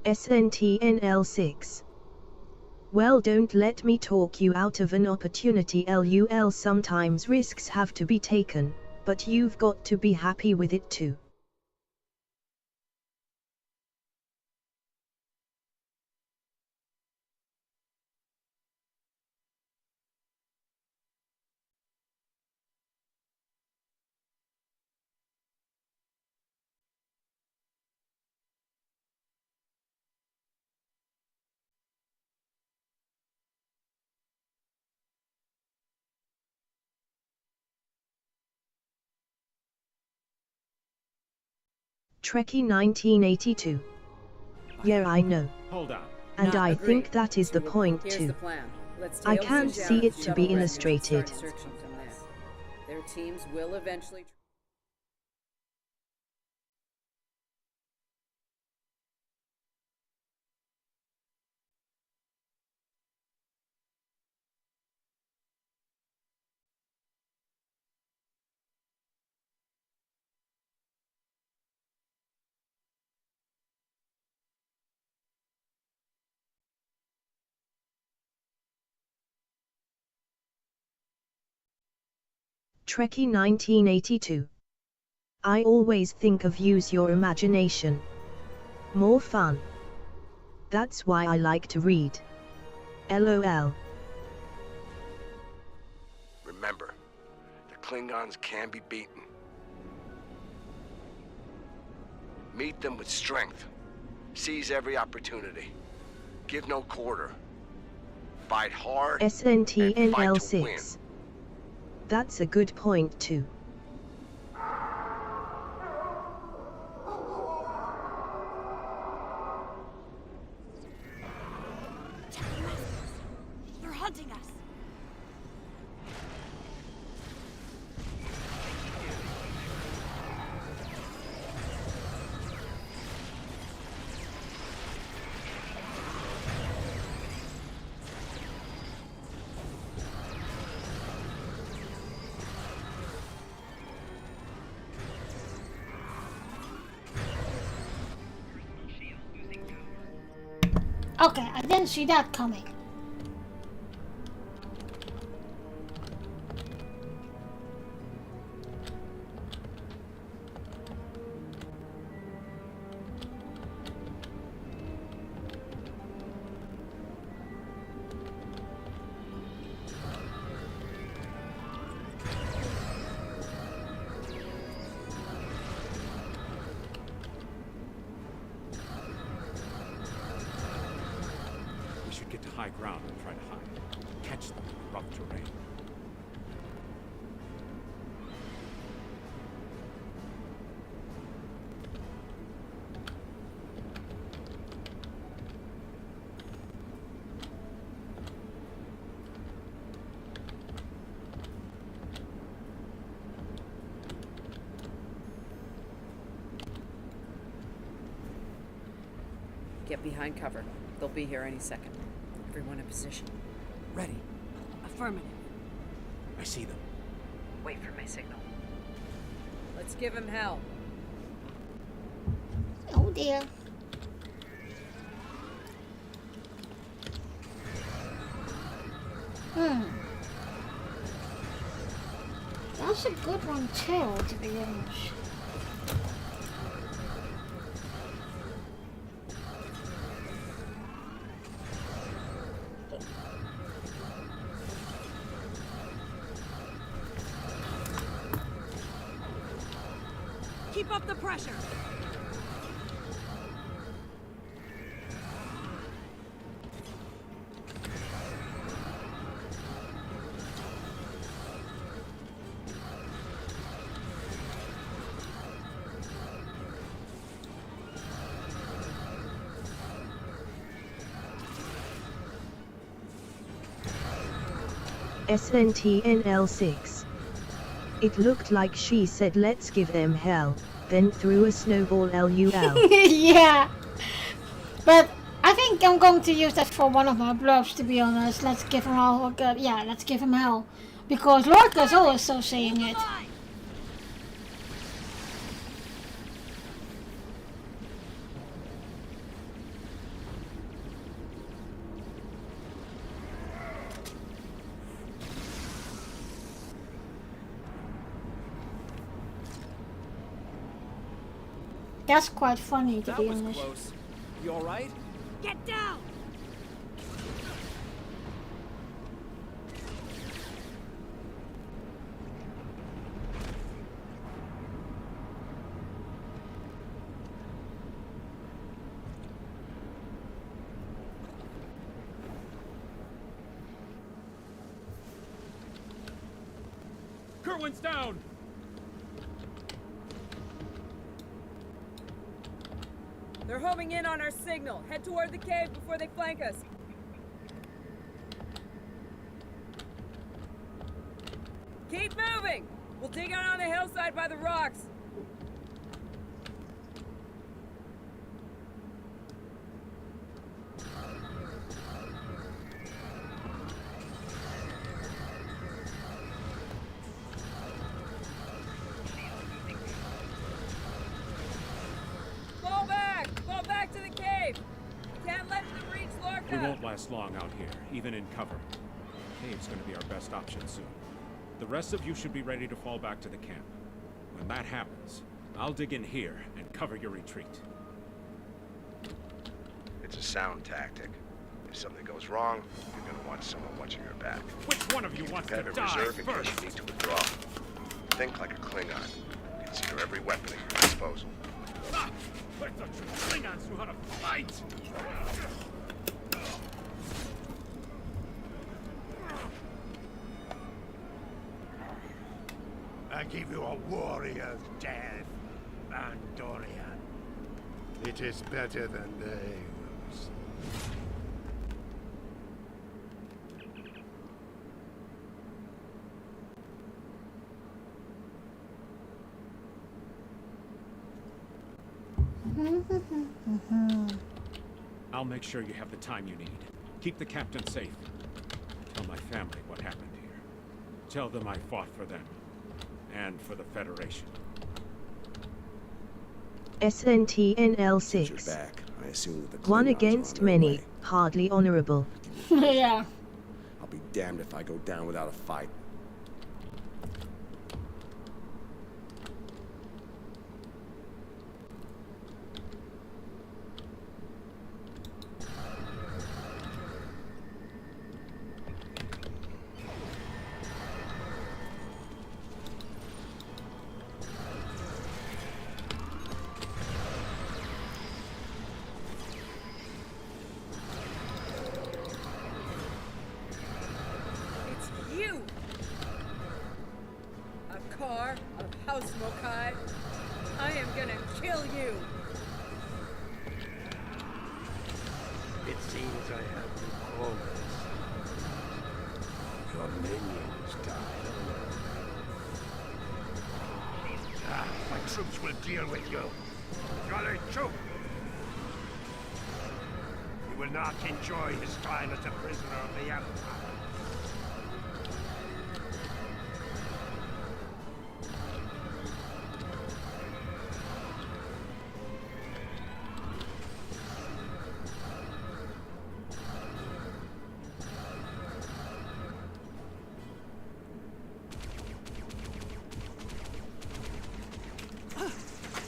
SNTNL6. Well, don't let me talk you out of an opportunity. LUL, sometimes risks have to be taken, but you've got to be happy with it too. Trekkie 1982. Yeah, I know. Hold on. And I think that is the point too. I can't see it to be illustrated. Their teams will eventually... Trekkie 1982. I always think of use your imagination. More fun. That's why I like to read. LOL. Remember, the Klingons can be beaten. Meet them with strength. Seize every opportunity. Give no quarter. Fight hard and fight to win. SNTNL6. That's a good point too. Okay, I didn't see that coming. High ground and try to hide. Catch them in rough terrain. Get behind cover. They'll be here any second. Everyone in position. Ready. Affirmative. I see them. Wait for my signal. Let's give him hell. Oh dear. That's a good one too, to be honest. Keep up the pressure. SNTNL6. It looked like she said let's give them hell, then threw a snowball LUL. Yeah. But I think I'm going to use that for one of my blurbs, to be honest. Let's give him all yeah, let's give him hell. Because Lorca's also saying it. That's quite funny, to be honest. Close. You all right? Get down! Kerwin's down! They're homing in on our signal. Head toward the cave before they flank us. Keep moving! We'll dig out on the hillside by the rocks. We won't last long out here, even in cover. Cave's gonna be our best option soon. The rest of you should be ready to fall back to the camp. When that happens, I'll dig in here and cover your retreat. It's a sound tactic. If something goes wrong, you're gonna want someone watching your back. Which one of you wants to Have a die reserve in first? case you need to withdraw. Think like a Klingon. Consider every weapon at your disposal. Ah! I thought you Klingons knew how to fight! I give you a warrior's death, Andorian. It is better than theirs. I'll make sure you have the time you need. Keep the captain safe. Tell my family what happened here. Tell them I fought for them. And for the Federation. SNTNL6. You're back. I assume that the One Klingons are against on their many, way. hardly honorable. Yeah. I'll be damned if I go down without a fight. It's you! A car, a house Mokai. I am gonna kill you! It seems I have you cornered. Your minions died. My troops will deal with you. Jolly Troop! You will not enjoy his time as a prisoner of the Empire.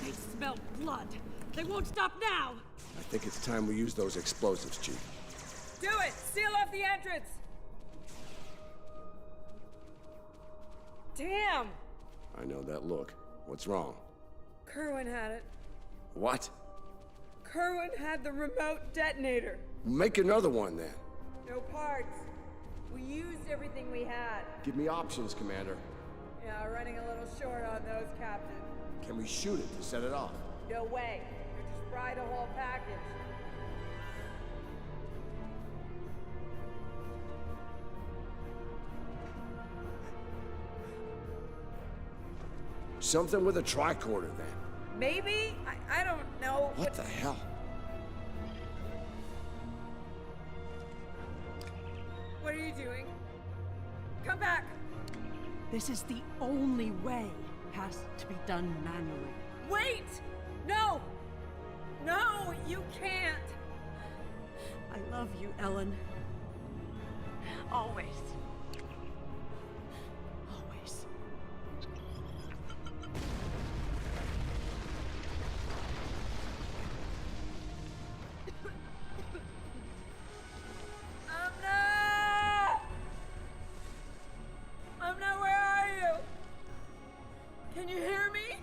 They smell blood. They won't stop now. I think it's time we use those explosives, Chief. Do it! Seal off the entrance! Damn! I know that look. What's wrong? Kerwin had it. What? Kerwin had the remote detonator. Make another one then. No parts. We used everything we had. Give me options, Commander. Yeah, running a little short on those, Captain. Can we shoot it to set it off? No way. You just fry the whole package. Something with a tricorder then. Maybe? I don't know. What the hell? What are you doing? Come back! This is the only way. Has to be done manually. Wait! No! No, you can't! I love you, Ellen. Always. Always. Amna! Amna, where are you? Can you hear me?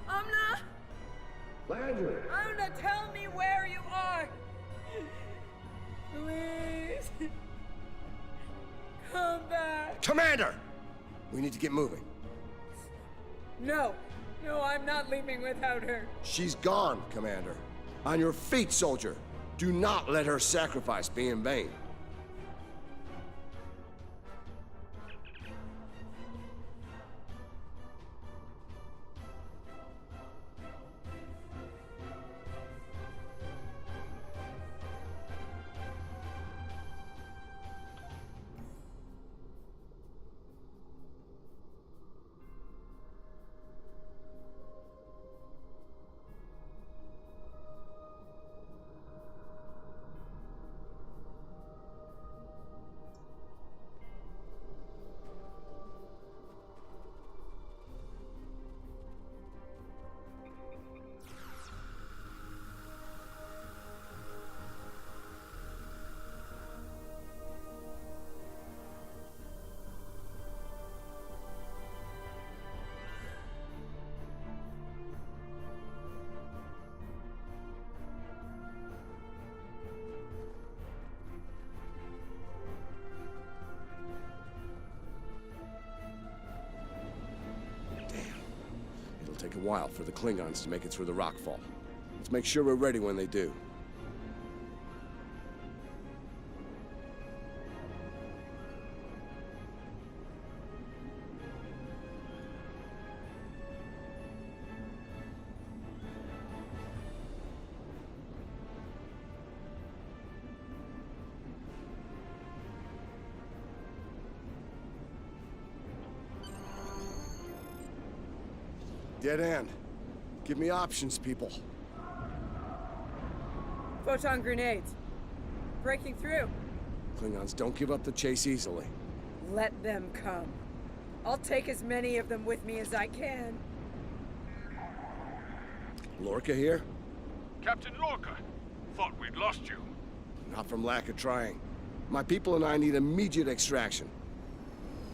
Amna? Landry! Amna, tell me where you are! Please! Come back! Commander! We need to get moving. No! No, I'm not leaving without her. She's gone, Commander. On your feet, soldier. Do not let her sacrifice be in vain. It'll take a while for the Klingons to make it through the rockfall. Let's make sure we're ready when they do. Dead end. Give me options, people. Photon grenades. Breaking through. Klingons don't give up the chase easily. Let them come. I'll take as many of them with me as I can. Lorca here? Captain Lorca, thought we'd lost you. Not from lack of trying. My people and I need immediate extraction.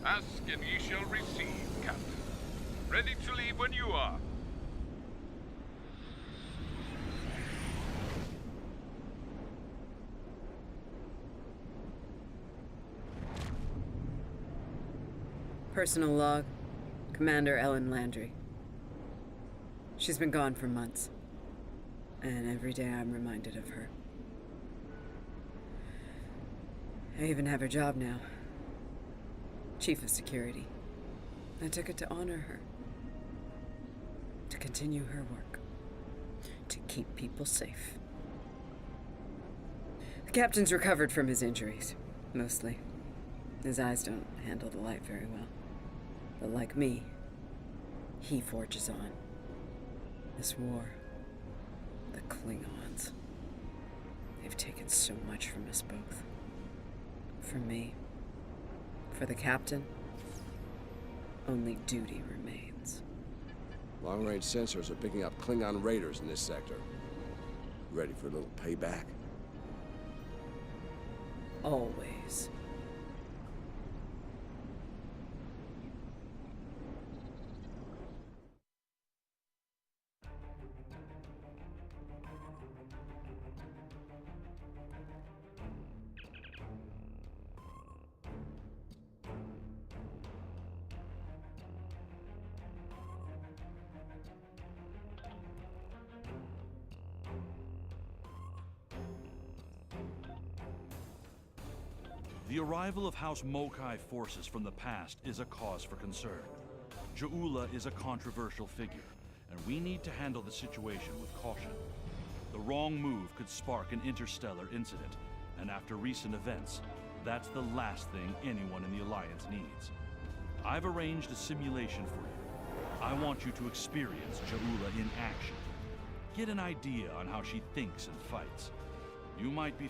Ask and ye shall receive, Captain. Ready to leave when you are. Personal log, Commander Ellen Landry. She's been gone for months, and every day I'm reminded of her. I even have her job now. Chief of Security. I took it to honor her. To continue her work. To keep people safe. The captain's recovered from his injuries, mostly. His eyes don't handle the light very well. But like me, he forges on. This war, the Klingons, they've taken so much from us both. For me, for the captain, only duty remains. Long-range sensors are picking up Klingon raiders in this sector. Ready for a little payback? Always. The arrival of House Mokai forces from the past is a cause for concern. Ja'ula is a controversial figure, and we need to handle the situation with caution. The wrong move could spark an interstellar incident, and after recent events, that's the last thing anyone in the Alliance needs. I've arranged a simulation for you. I want you to experience Ja'ula in action. Get an idea on how she thinks and fights. You might be...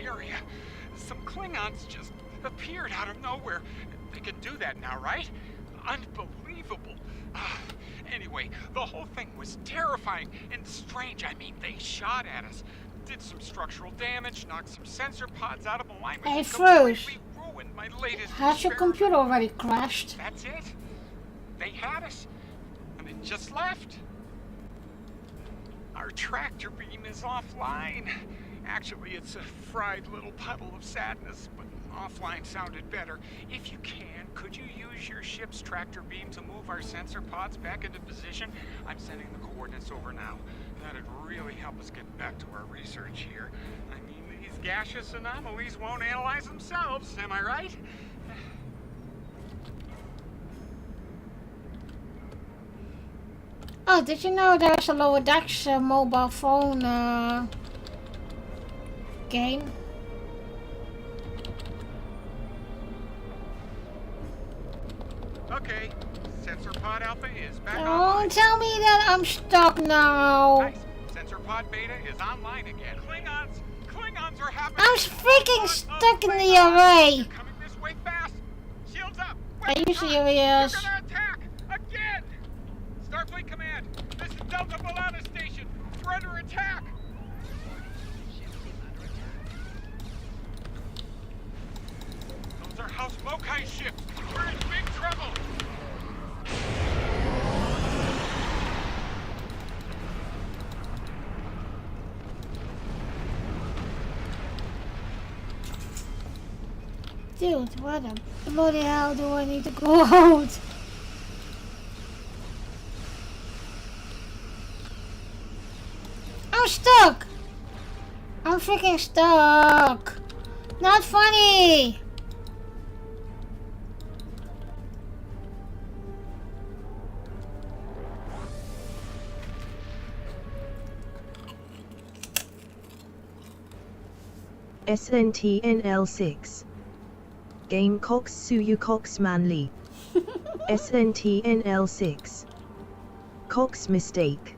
area. Some Klingons just appeared out of nowhere. They can do that now, right? Unbelievable. Anyway, the whole thing was terrifying and strange. I mean, they shot at us, did some structural damage, knocked some sensor pods out of alignment. Hey, Froze. Ruined my latest Has your computer already crashed? That's it. They had us, and it just left. Our tractor beam is offline. Actually, it's a fried little puddle of sadness, but offline sounded better. If you can, could you use your ship's tractor beam to move our sensor pods back into position? I'm sending the coordinates over now. That'd really help us get back to our research here. I mean, these gaseous anomalies won't analyze themselves, am I right? Oh, did you know there's a Lower Decks mobile phone game? Okay, sensor pod alpha is back Don't tell me that I'm stuck now. Nice. Sensor pod beta is online again. Klingons are happening. I'm freaking stuck in the array. Coming this way fast. Shields up. Are you serious? They're gonna attack again. Starfleet Command, this is Delta Balana Station. We're under attack. Those are House Mokai ships. We're in big trouble. Dude, what the bloody hell do I need to go out? I'm stuck! I'm freaking stuck! Not funny! SNTNL6 Gamecocks Suyu Cox Manly SNTNL6 Cox Mistake.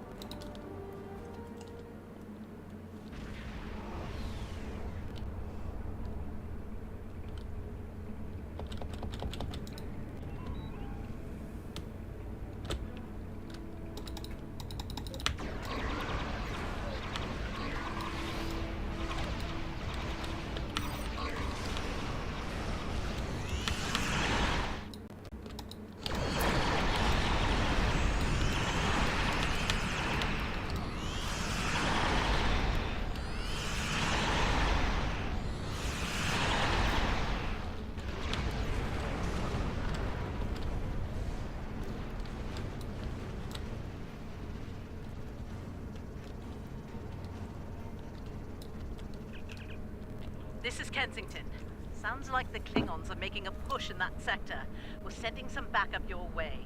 This is Kensington. Sounds like the Klingons are making a push in that sector. We're sending some backup your way.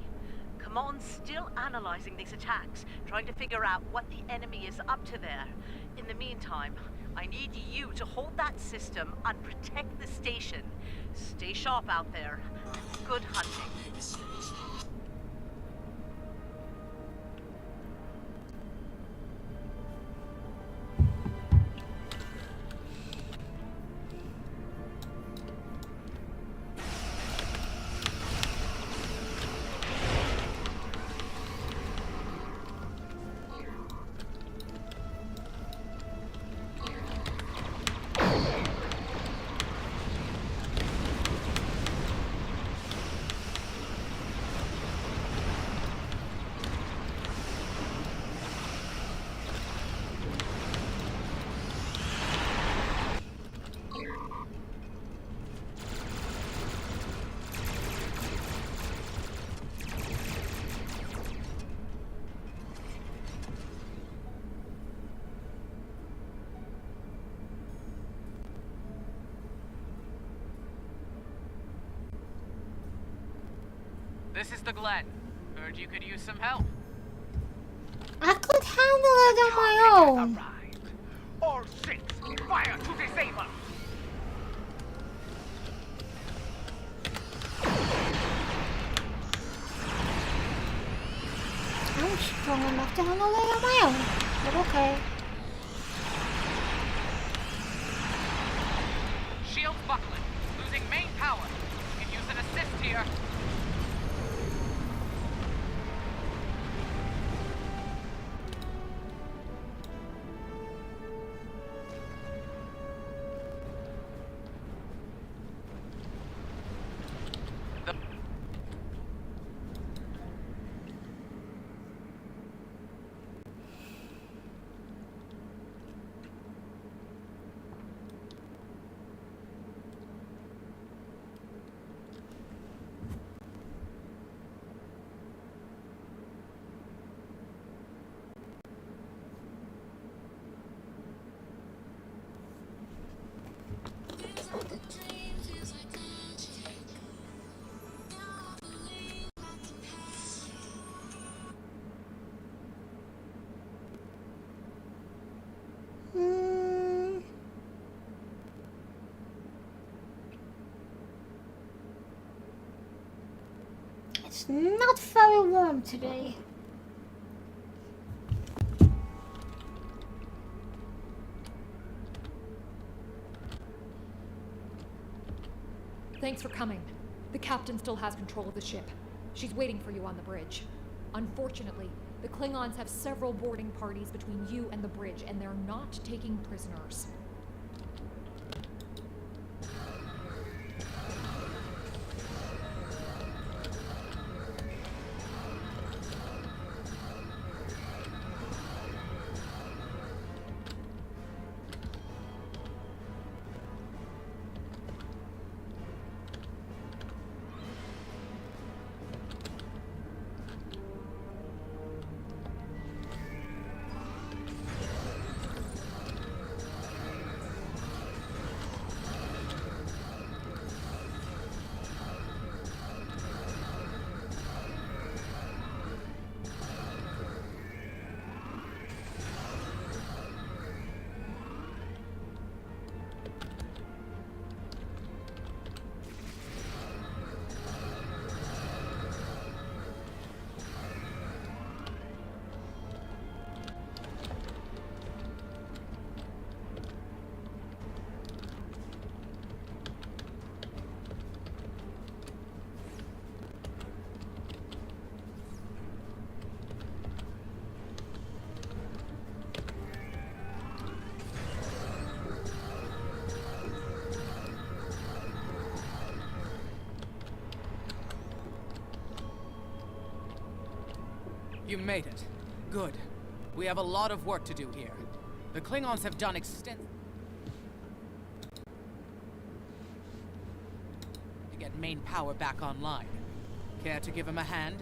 Command's still analyzing these attacks, trying to figure out what the enemy is up to there. In the meantime, I need you to hold that system and protect the station. Stay sharp out there. Good hunting. This is the Glen. Heard you could use some help. I could handle it on my own. All ships, fire to disable. I'm strong enough to handle it on my own. But okay. buckling. Losing main power. Can use an assist here. It's not very warm today. Thanks for coming. The captain still has control of the ship. She's waiting for you on the bridge. Unfortunately, the Klingons have several boarding parties between you and the bridge, and they're not taking prisoners. You made it. Good. We have a lot of work to do here. The Klingons have done extensive to get main power back online. Care to give him a hand?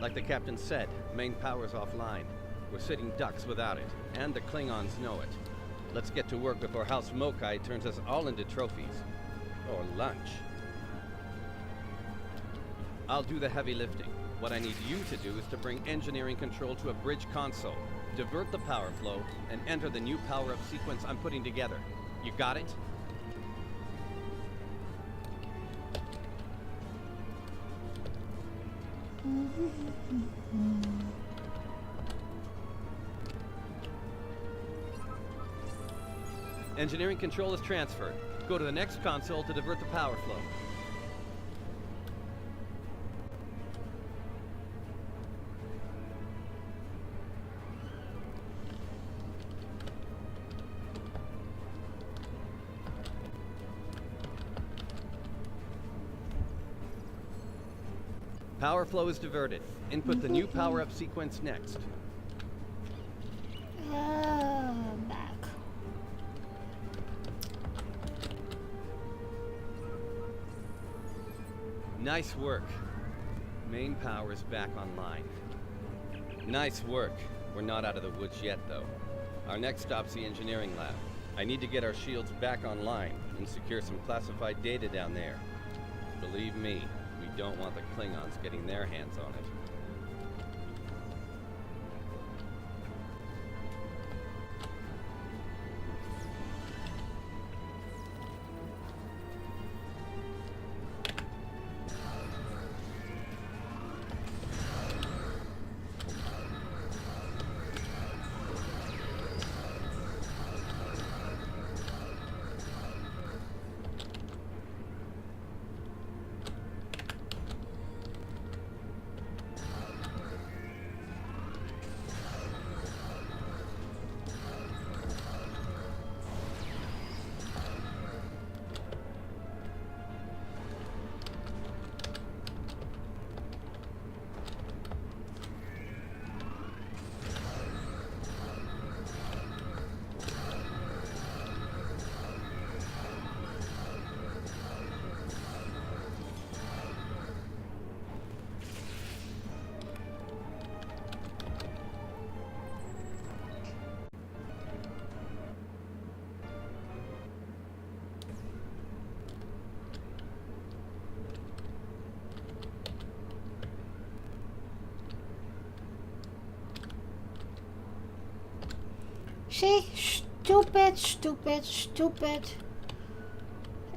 Like the captain said, main power's offline. We're sitting ducks without it, and the Klingons know it. Let's get to work before House Mokai turns us all into trophies. Or lunch. I'll do the heavy lifting. What I need you to do is to bring engineering control to a bridge console, divert the power flow, and enter the new power-up sequence I'm putting together. You got it? Engineering control is transferred. Go to the next console to divert the power flow. Power flow is diverted. Input the new power-up sequence next. Back. Nice work. Main power is back online. Nice work. We're not out of the woods yet, though. Our next stop's the engineering lab. I need to get our shields back online and secure some classified data down there. Believe me, we don't want the Klingons getting their hands on it. See? Stupid, stupid, stupid.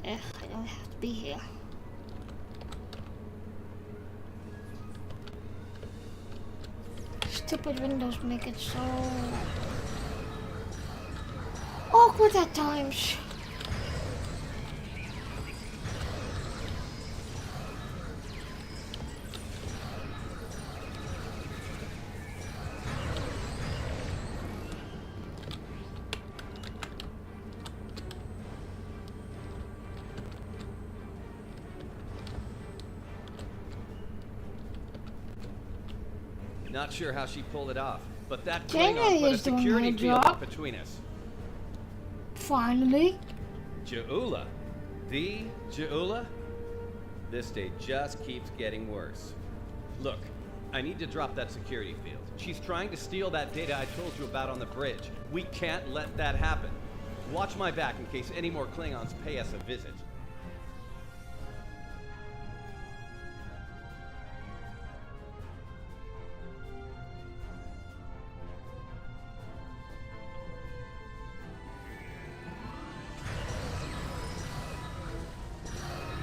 I don't have to be here. Stupid windows make it so awkward at times. Not sure how she pulled it off, but that Jenny Klingon put a is doing security her field job. up between us. Finally. Ja'ula? The Ja'ula? This day just keeps getting worse. Look, I need to drop that security field. She's trying to steal that data I told you about on the bridge. We can't let that happen. Watch my back in case any more Klingons pay us a visit.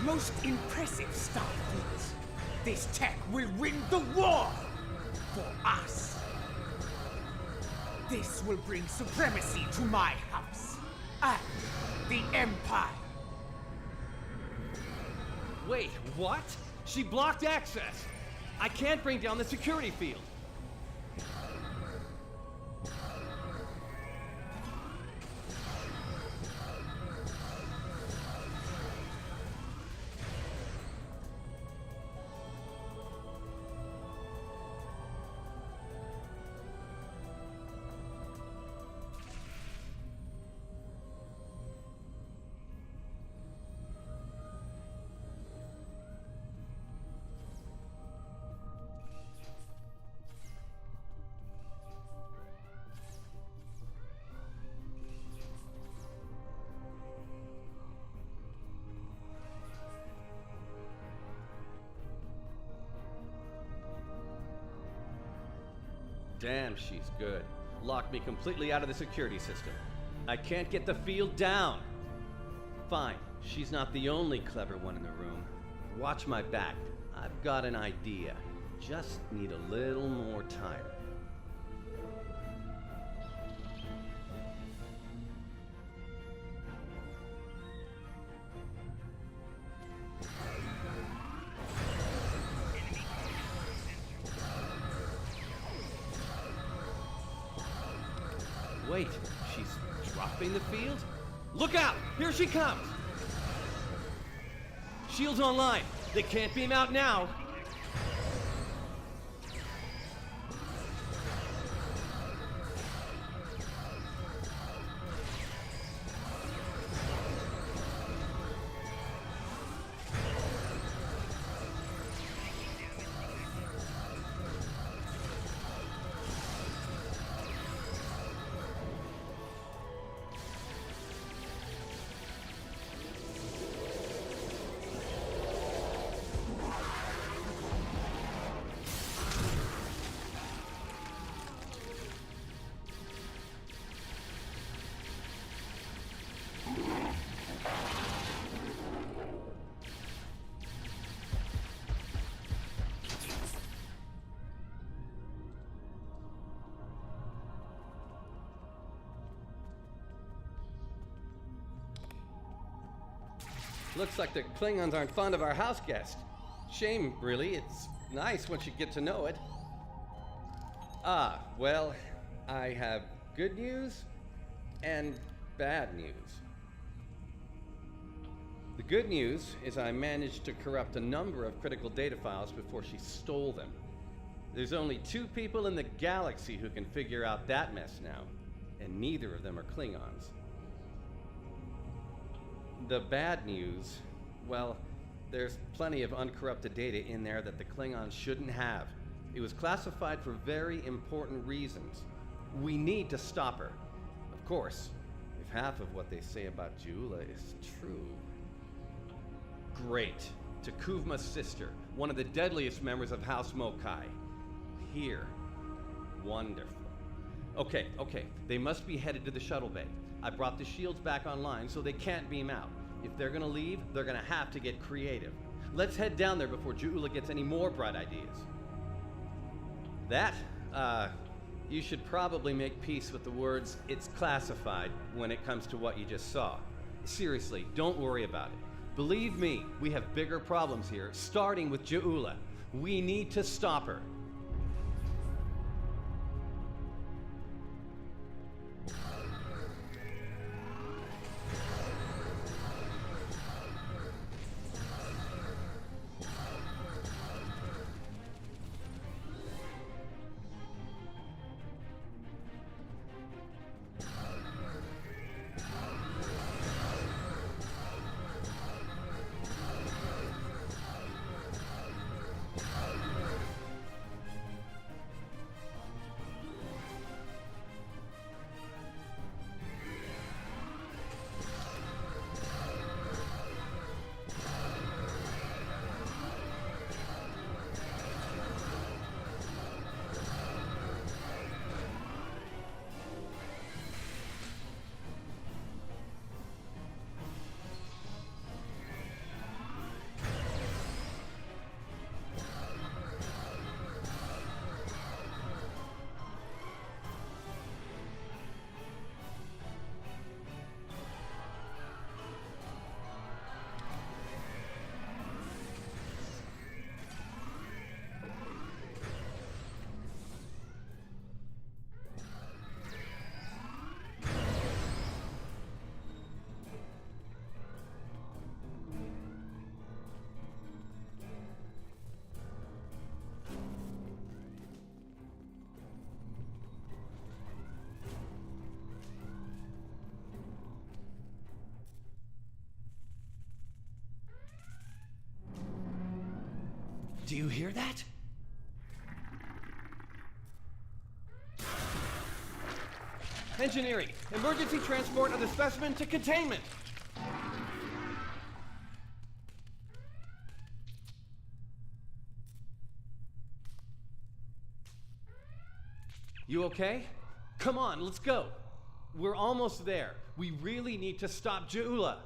Most impressive, Starfleet. This tech will win the war for us. This will bring supremacy to my house and the Empire. Wait, what? She blocked access. I can't bring down the security field. Damn, she's good. Locked me completely out of the security system. I can't get the field down. Fine, she's not the only clever one in the room. Watch my back. I've got an idea. Just need a little more time. Wait, she's dropping the field? Look out! Here she comes! Shields online. They can't beam out now. Looks like the Klingons aren't fond of our house guest. Shame, really. It's nice once you get to know it. Ah, well, I have good news and bad news. The good news is I managed to corrupt a number of critical data files before she stole them. There's only 2 people in the galaxy who can figure out that mess now, and neither of them are Klingons. The bad news, well, there's plenty of uncorrupted data in there that the Klingons shouldn't have. It was classified for very important reasons. We need to stop her. Of course, if half of what they say about Ja'ula is true. Great. T'Kuvma's sister, one of the deadliest members of House Mokai. Here. Wonderful. Okay. They must be headed to the shuttle bay. I brought the shields back online so they can't beam out. If they're gonna leave, they're gonna have to get creative. Let's head down there before Juula gets any more bright ideas. You should probably make peace with the words, "it's classified," when it comes to what you just saw. Seriously, don't worry about it. Believe me, we have bigger problems here, starting with Juula. We need to stop her. Do you hear that? Engineering! Emergency transport of the specimen to containment! You okay? Come on, let's go! We're almost there. We really need to stop Juula.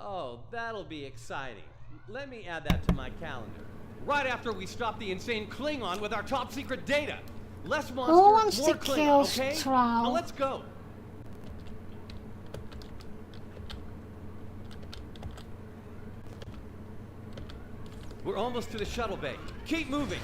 Oh, that'll be exciting. Let me add that to my calendar. Right after we stop the insane Klingon with our top secret data. Less monster, Who wants more to Klingon, kill okay? Stroud? Now let's go. We're almost to the shuttle bay. Keep moving.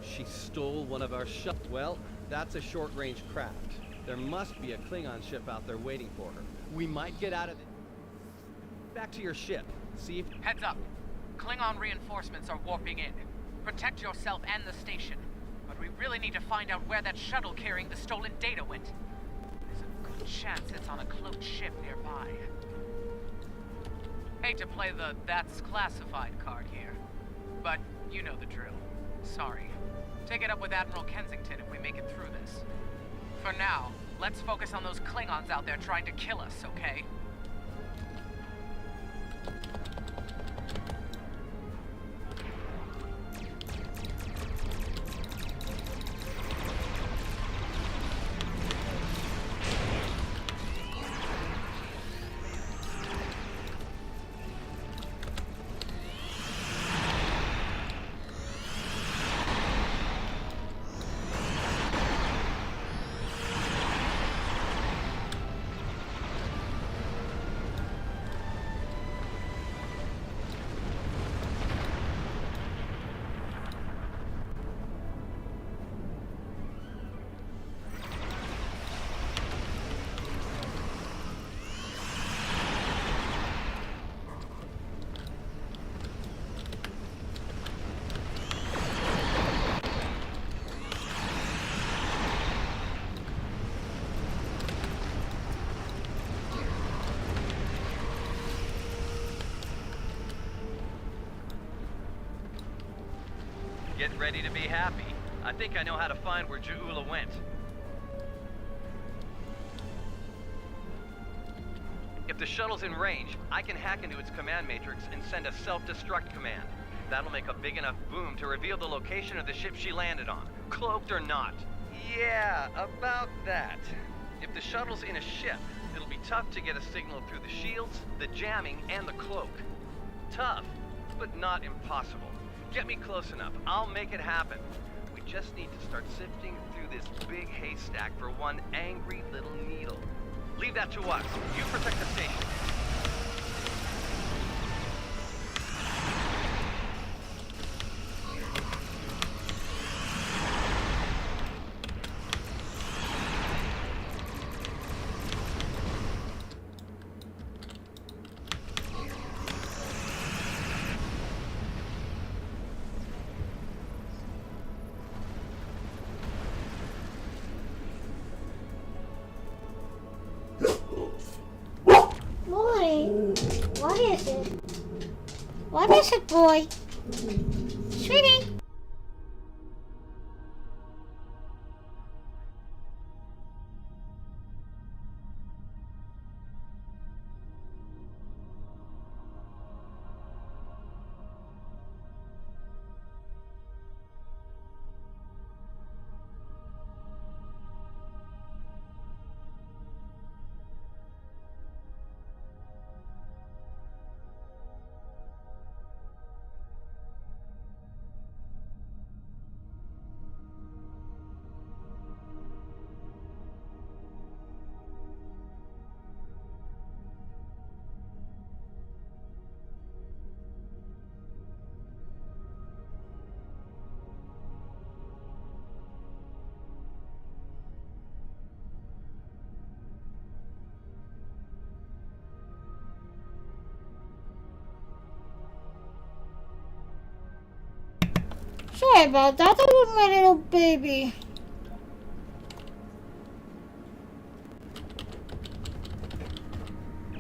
She stole one of our Well, That's a short-range craft. There must be a Klingon ship out there waiting for her. We might get out of it. Back to your ship. See if... Heads up. Klingon reinforcements are warping in. Protect yourself and the station. But we really need to find out where that shuttle carrying the stolen data went. There's a good chance it's on a cloaked ship nearby. Hate to play the "that's classified" card here, but you know the drill. Sorry. Take it up with Admiral Kensington if we make it through this. For now, let's focus on those Klingons out there trying to kill us, okay? Get ready to be happy. I think I know how to find where Ja'ula went. If the shuttle's in range, I can hack into its command matrix and send a self-destruct command. That'll make a big enough boom to reveal the location of the ship she landed on, cloaked or not. Yeah, about that. If the shuttle's in a ship, it'll be tough to get a signal through the shields, the jamming, and the cloak. Tough, but not impossible. Get me close enough, I'll make it happen. We just need to start sifting through this big haystack for one angry little needle. Leave that to us. You protect the station. What is it? What is it, boy? Sweetie? Sorry about that. That was my little baby.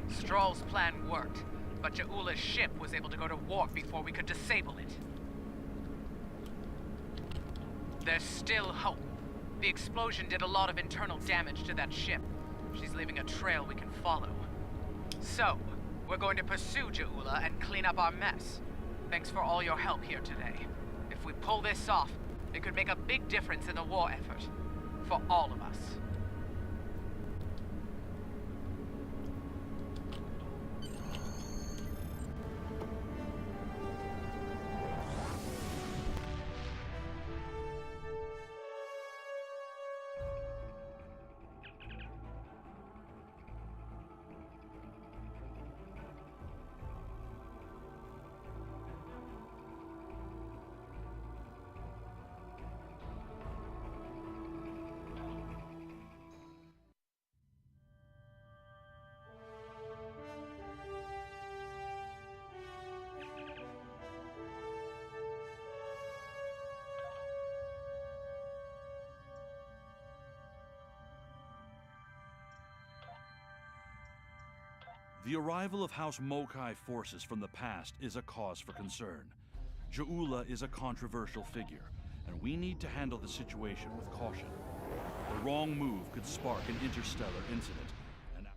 Stroll's plan worked, but Ja'ula's ship was able to go to warp before we could disable it. There's still hope. The explosion did a lot of internal damage to that ship. She's leaving a trail we can follow. So, we're going to pursue Ja'ula and clean up our mess. Thanks for all your help here today. If we pull this off, it could make a big difference in the war effort. For all of us. The arrival of House Mokai forces from the past is a cause for concern. Ja'ula is a controversial figure, and we need to handle the situation with caution. The wrong move could spark an interstellar incident, and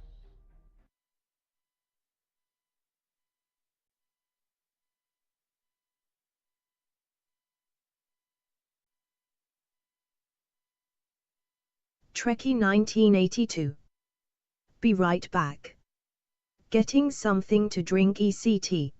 Trekkie 1982. Be right back. Getting something to drink ECT.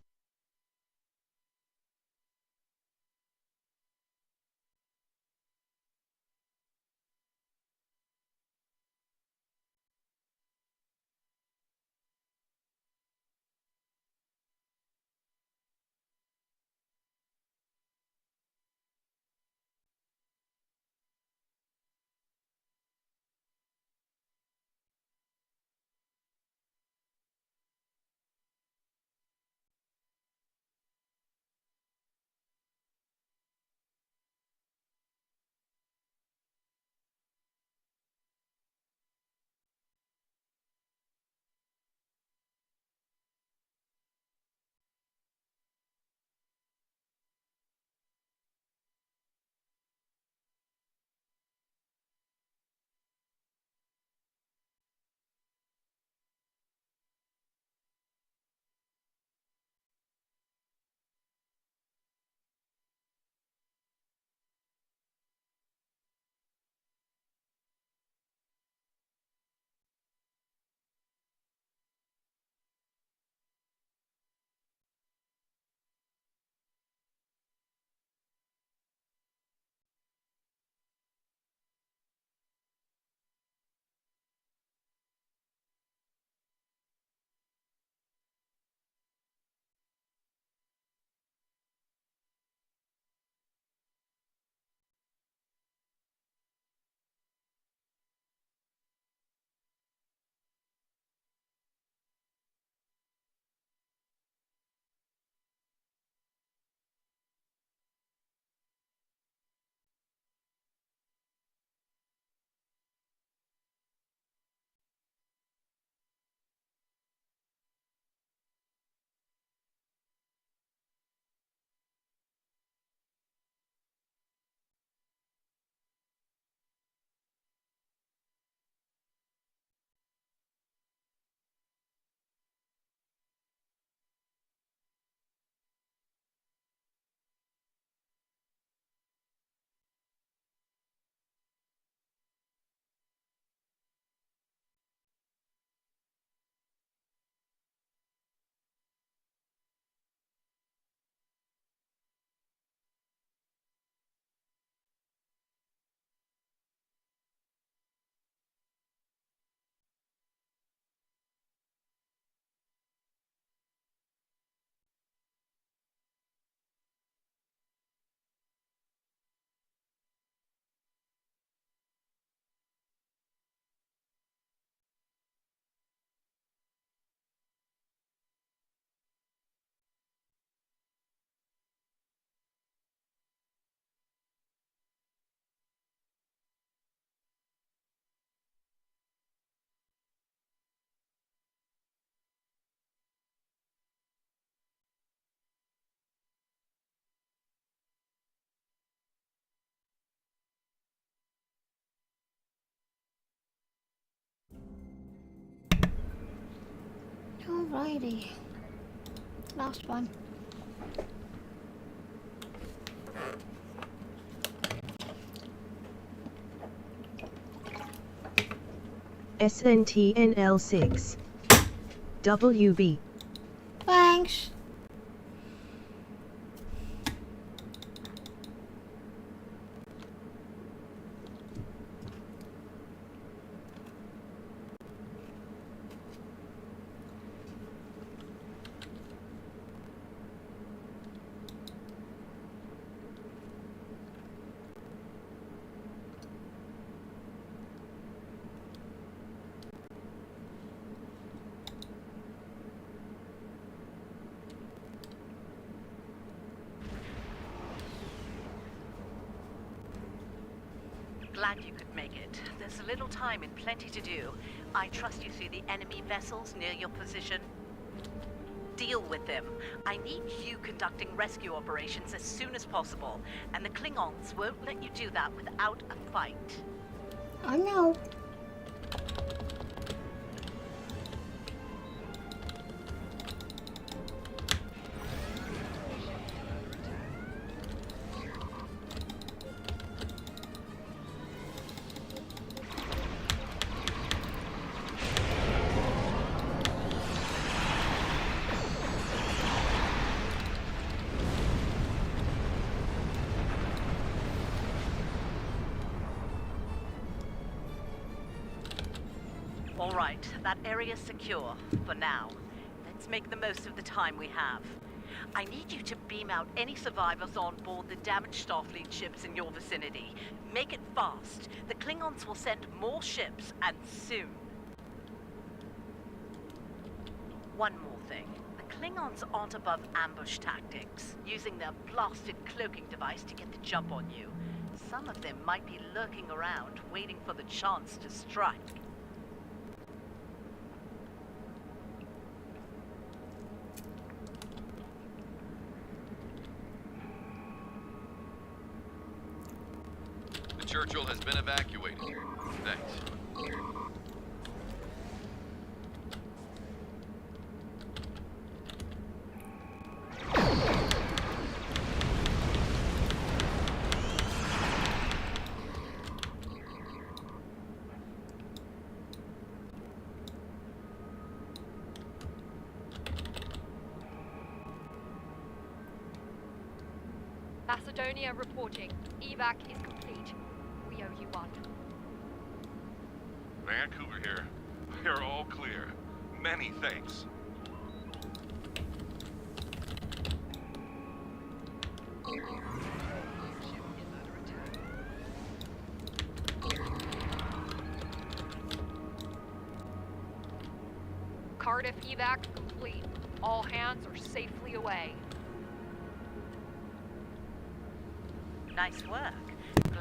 Alrighty. Last one. SNTNL6. WB. Thanks. Glad you could make it. There's a little time and plenty to do. I trust you see the enemy vessels near your position. deal with them. I need you conducting rescue operations as soon as possible, and the Klingons won't let you do that without a fight. I know. All right, that area's secure, for now. Let's make the most of the time we have. I need you to beam out any survivors on board the damaged Starfleet ships in your vicinity. Make it fast. The Klingons will send more ships, and soon. One more thing. The Klingons aren't above ambush tactics, using their blasted cloaking device to get the jump on you. Some of them might be lurking around, waiting for the chance to strike. The Churchill has been evacuated. Thanks. Macedonia reporting. Evac is complete. We owe you one. Vancouver here. We're all clear. Many thanks. Cardiff evac complete. All hands are safely away. Nice work.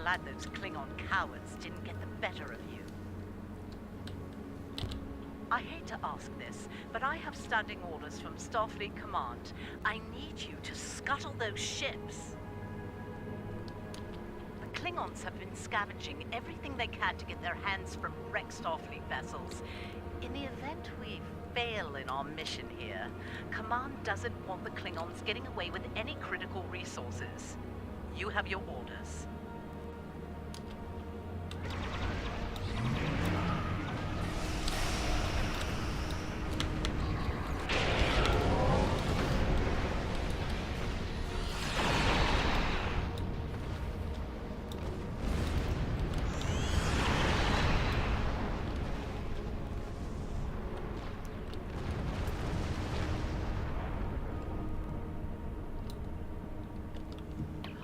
Glad those Klingon cowards didn't get the better of you. I hate to ask this, but I have standing orders from Starfleet Command. I need you to scuttle those ships. The Klingons have been scavenging everything they can to get their hands from wrecked Starfleet vessels. In the event we fail in our mission here, Command doesn't want the Klingons getting away with any critical resources. You have your orders.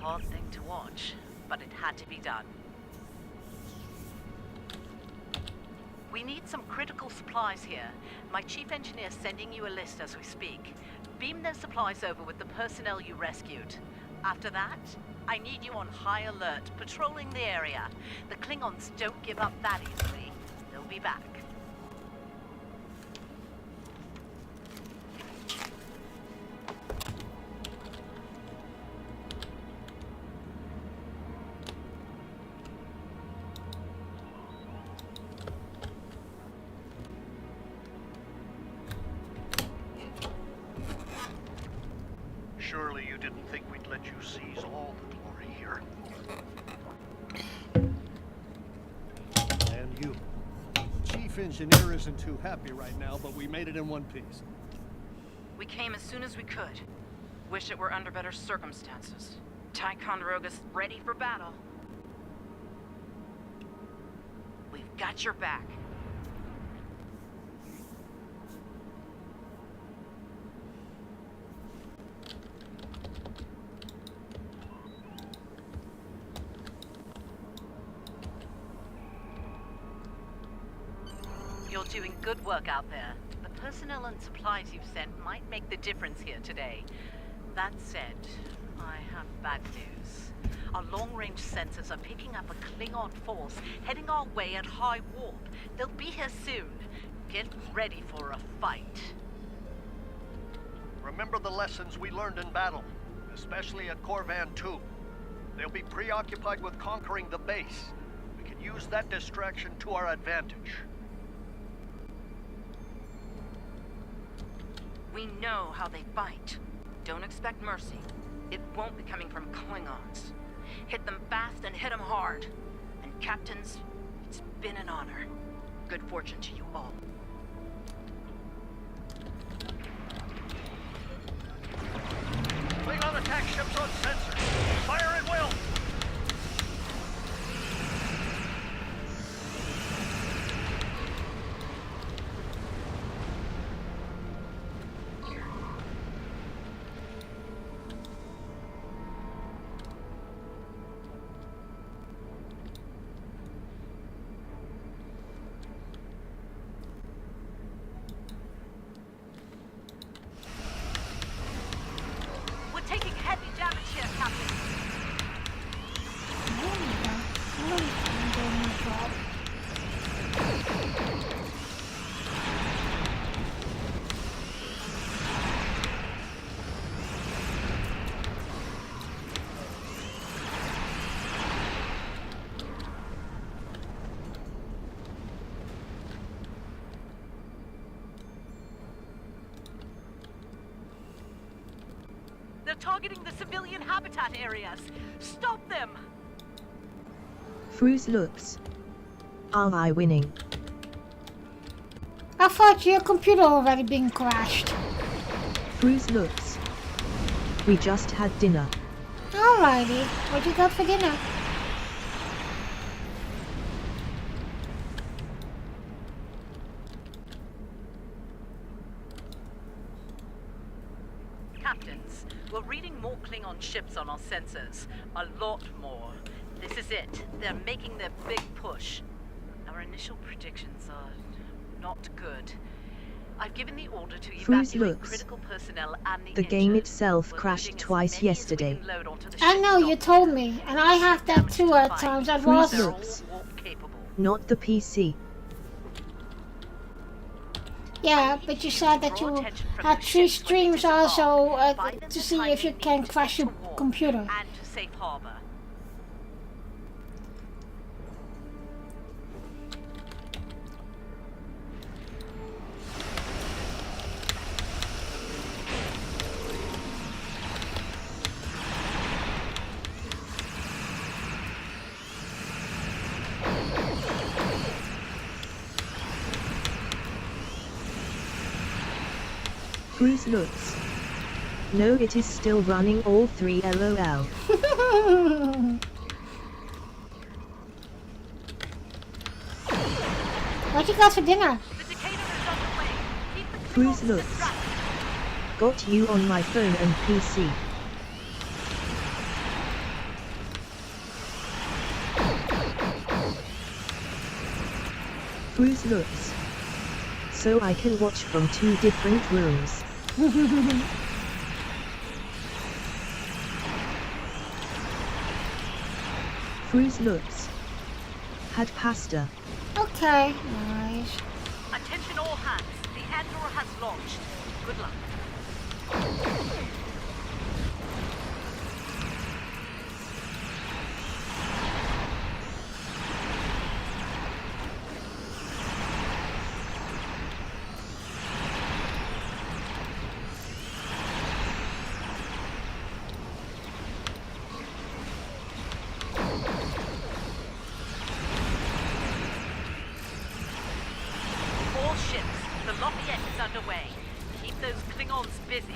Hard thing to watch, but it had to be done. We need some critical supplies here. My chief engineer's sending you a list as we speak. Beam those supplies over with the personnel you rescued. After that, I need you on high alert, patrolling the area. The Klingons don't give up that easily. They'll be back. Surely you didn't think we'd let you seize all the glory here. And you. Chief Engineer isn't too happy right now, but we made it in one piece. We came as soon as we could. Wish it were under better circumstances. Ticonderoga's ready for battle. We've got your back. You're doing good work out there. The personnel and supplies you've sent might make the difference here today. That said, I have bad news. Our long-range sensors are picking up a Klingon force heading our way at high warp. They'll be here soon. Get ready for a fight. remember the lessons we learned in battle, especially at Corvan 2. They'll be preoccupied with conquering the base. We can use that distraction to our advantage. We know how they fight. Don't expect mercy. It won't be coming from Klingons. Hit them fast and hit them hard. And captains, it's been an honor. Good fortune to you all. Klingon attack ships on sensor. Fire at will! They're targeting the civilian habitat areas. Stop them! Fruz looks. Are I winning? I thought your computer already been crashed. Fruz looks. We just had dinner. Alrighty, what you got for dinner? Captains, we're reading more Klingon ships on our sensors. A lot more. This is it. They're making their big push. Our initial predictions are not good. I've given the order to Fruz evacuate looks. critical personnel and The game itself crashed twice yesterday. I know, you told me, and I have that too at times. I've Fruz lost. looks. Not the PC. Yeah, but you said that you had 3 streams also to see if you can crash your computer. And to safe harbor. Fruz looks. No, it is still running all 3 LOL. What you got for dinner? Fruz looks. Got you on my phone and PC. Fruz looks. So I can watch from 2 different rooms. Fruz looks. Had pasta. Okay, nice. Attention all hands. The Andor has launched. Good luck. All ships, the Lafayette is underway. Keep those Klingons busy.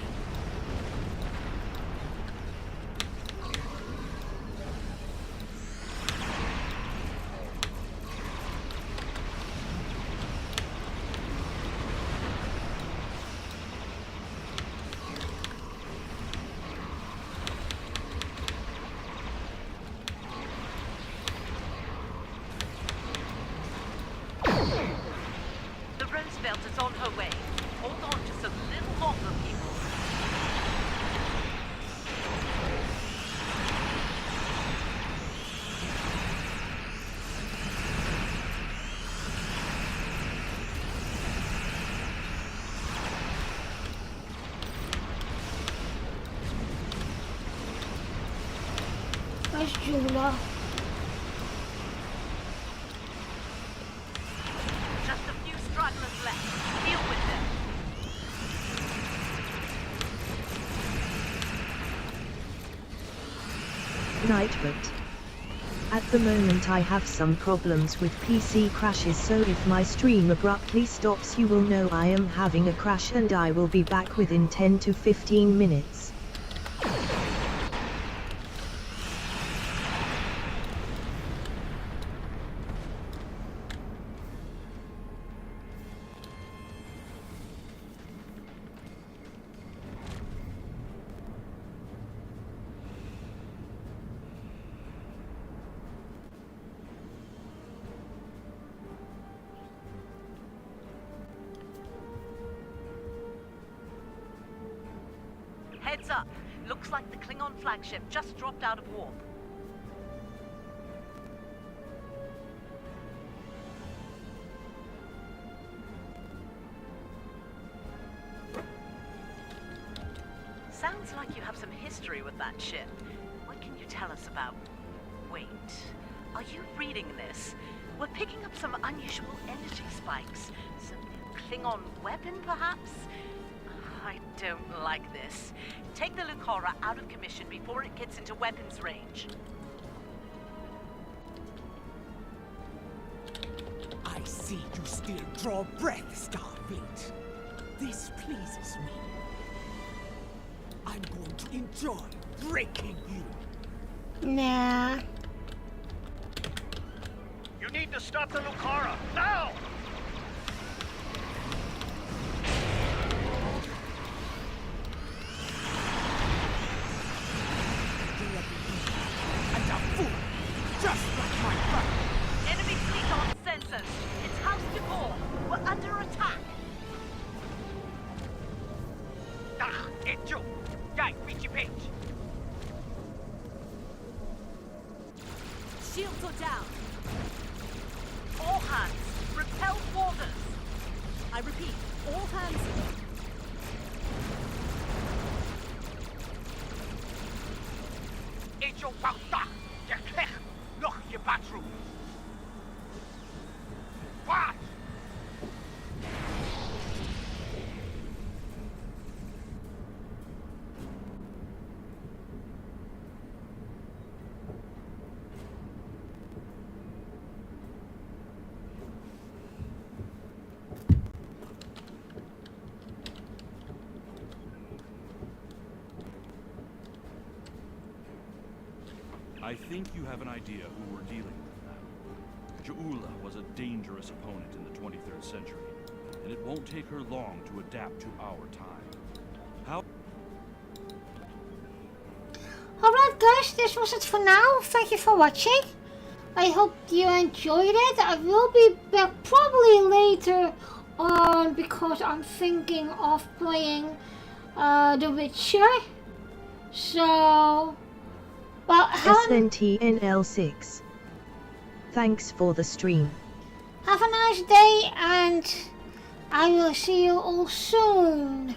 The Roosevelt is on her way. Hold on just a little longer, people. Miss Jula. Just a few stragglers left. Deal with them. Nightbot. At the moment I have some problems with PC crashes, so if my stream abruptly stops you will know I am having a crash and I will be back within 10 to 15 minutes. Heads up. Looks like the Klingon flagship just dropped out of warp. Sounds like you have some history with that ship. What can you tell us about? Wait, are you reading this? We're picking up some unusual energy spikes. Some new Klingon weapon, perhaps? I don't like this. Take the Lucora out of commission before it gets into weapons range. I see you still draw breath, Starfleet. This pleases me. I'm going to enjoy breaking you. Nah. You need to stop the Lucora, now! Just like my brother. Enemy fleet on sensors. It's house to core. We're under attack. Ah, hecho! Dai, pinche page! Shields are down. All hands, repel warders. I repeat, all hands. Hecho pauta! Je krijgt nog je bathroom! Wat? I think you have an idea who we're dealing with now. Ja'ula was a dangerous opponent in the 23rd century, and it won't take her long to adapt to our time. How? Alright guys, this was it for now. Thank you for watching. I hope you enjoyed it. I will be back probably later on because I'm thinking of playing The Witcher. So... well, SNTNL6. Thanks for the stream. Have a nice day and I will see you all soon.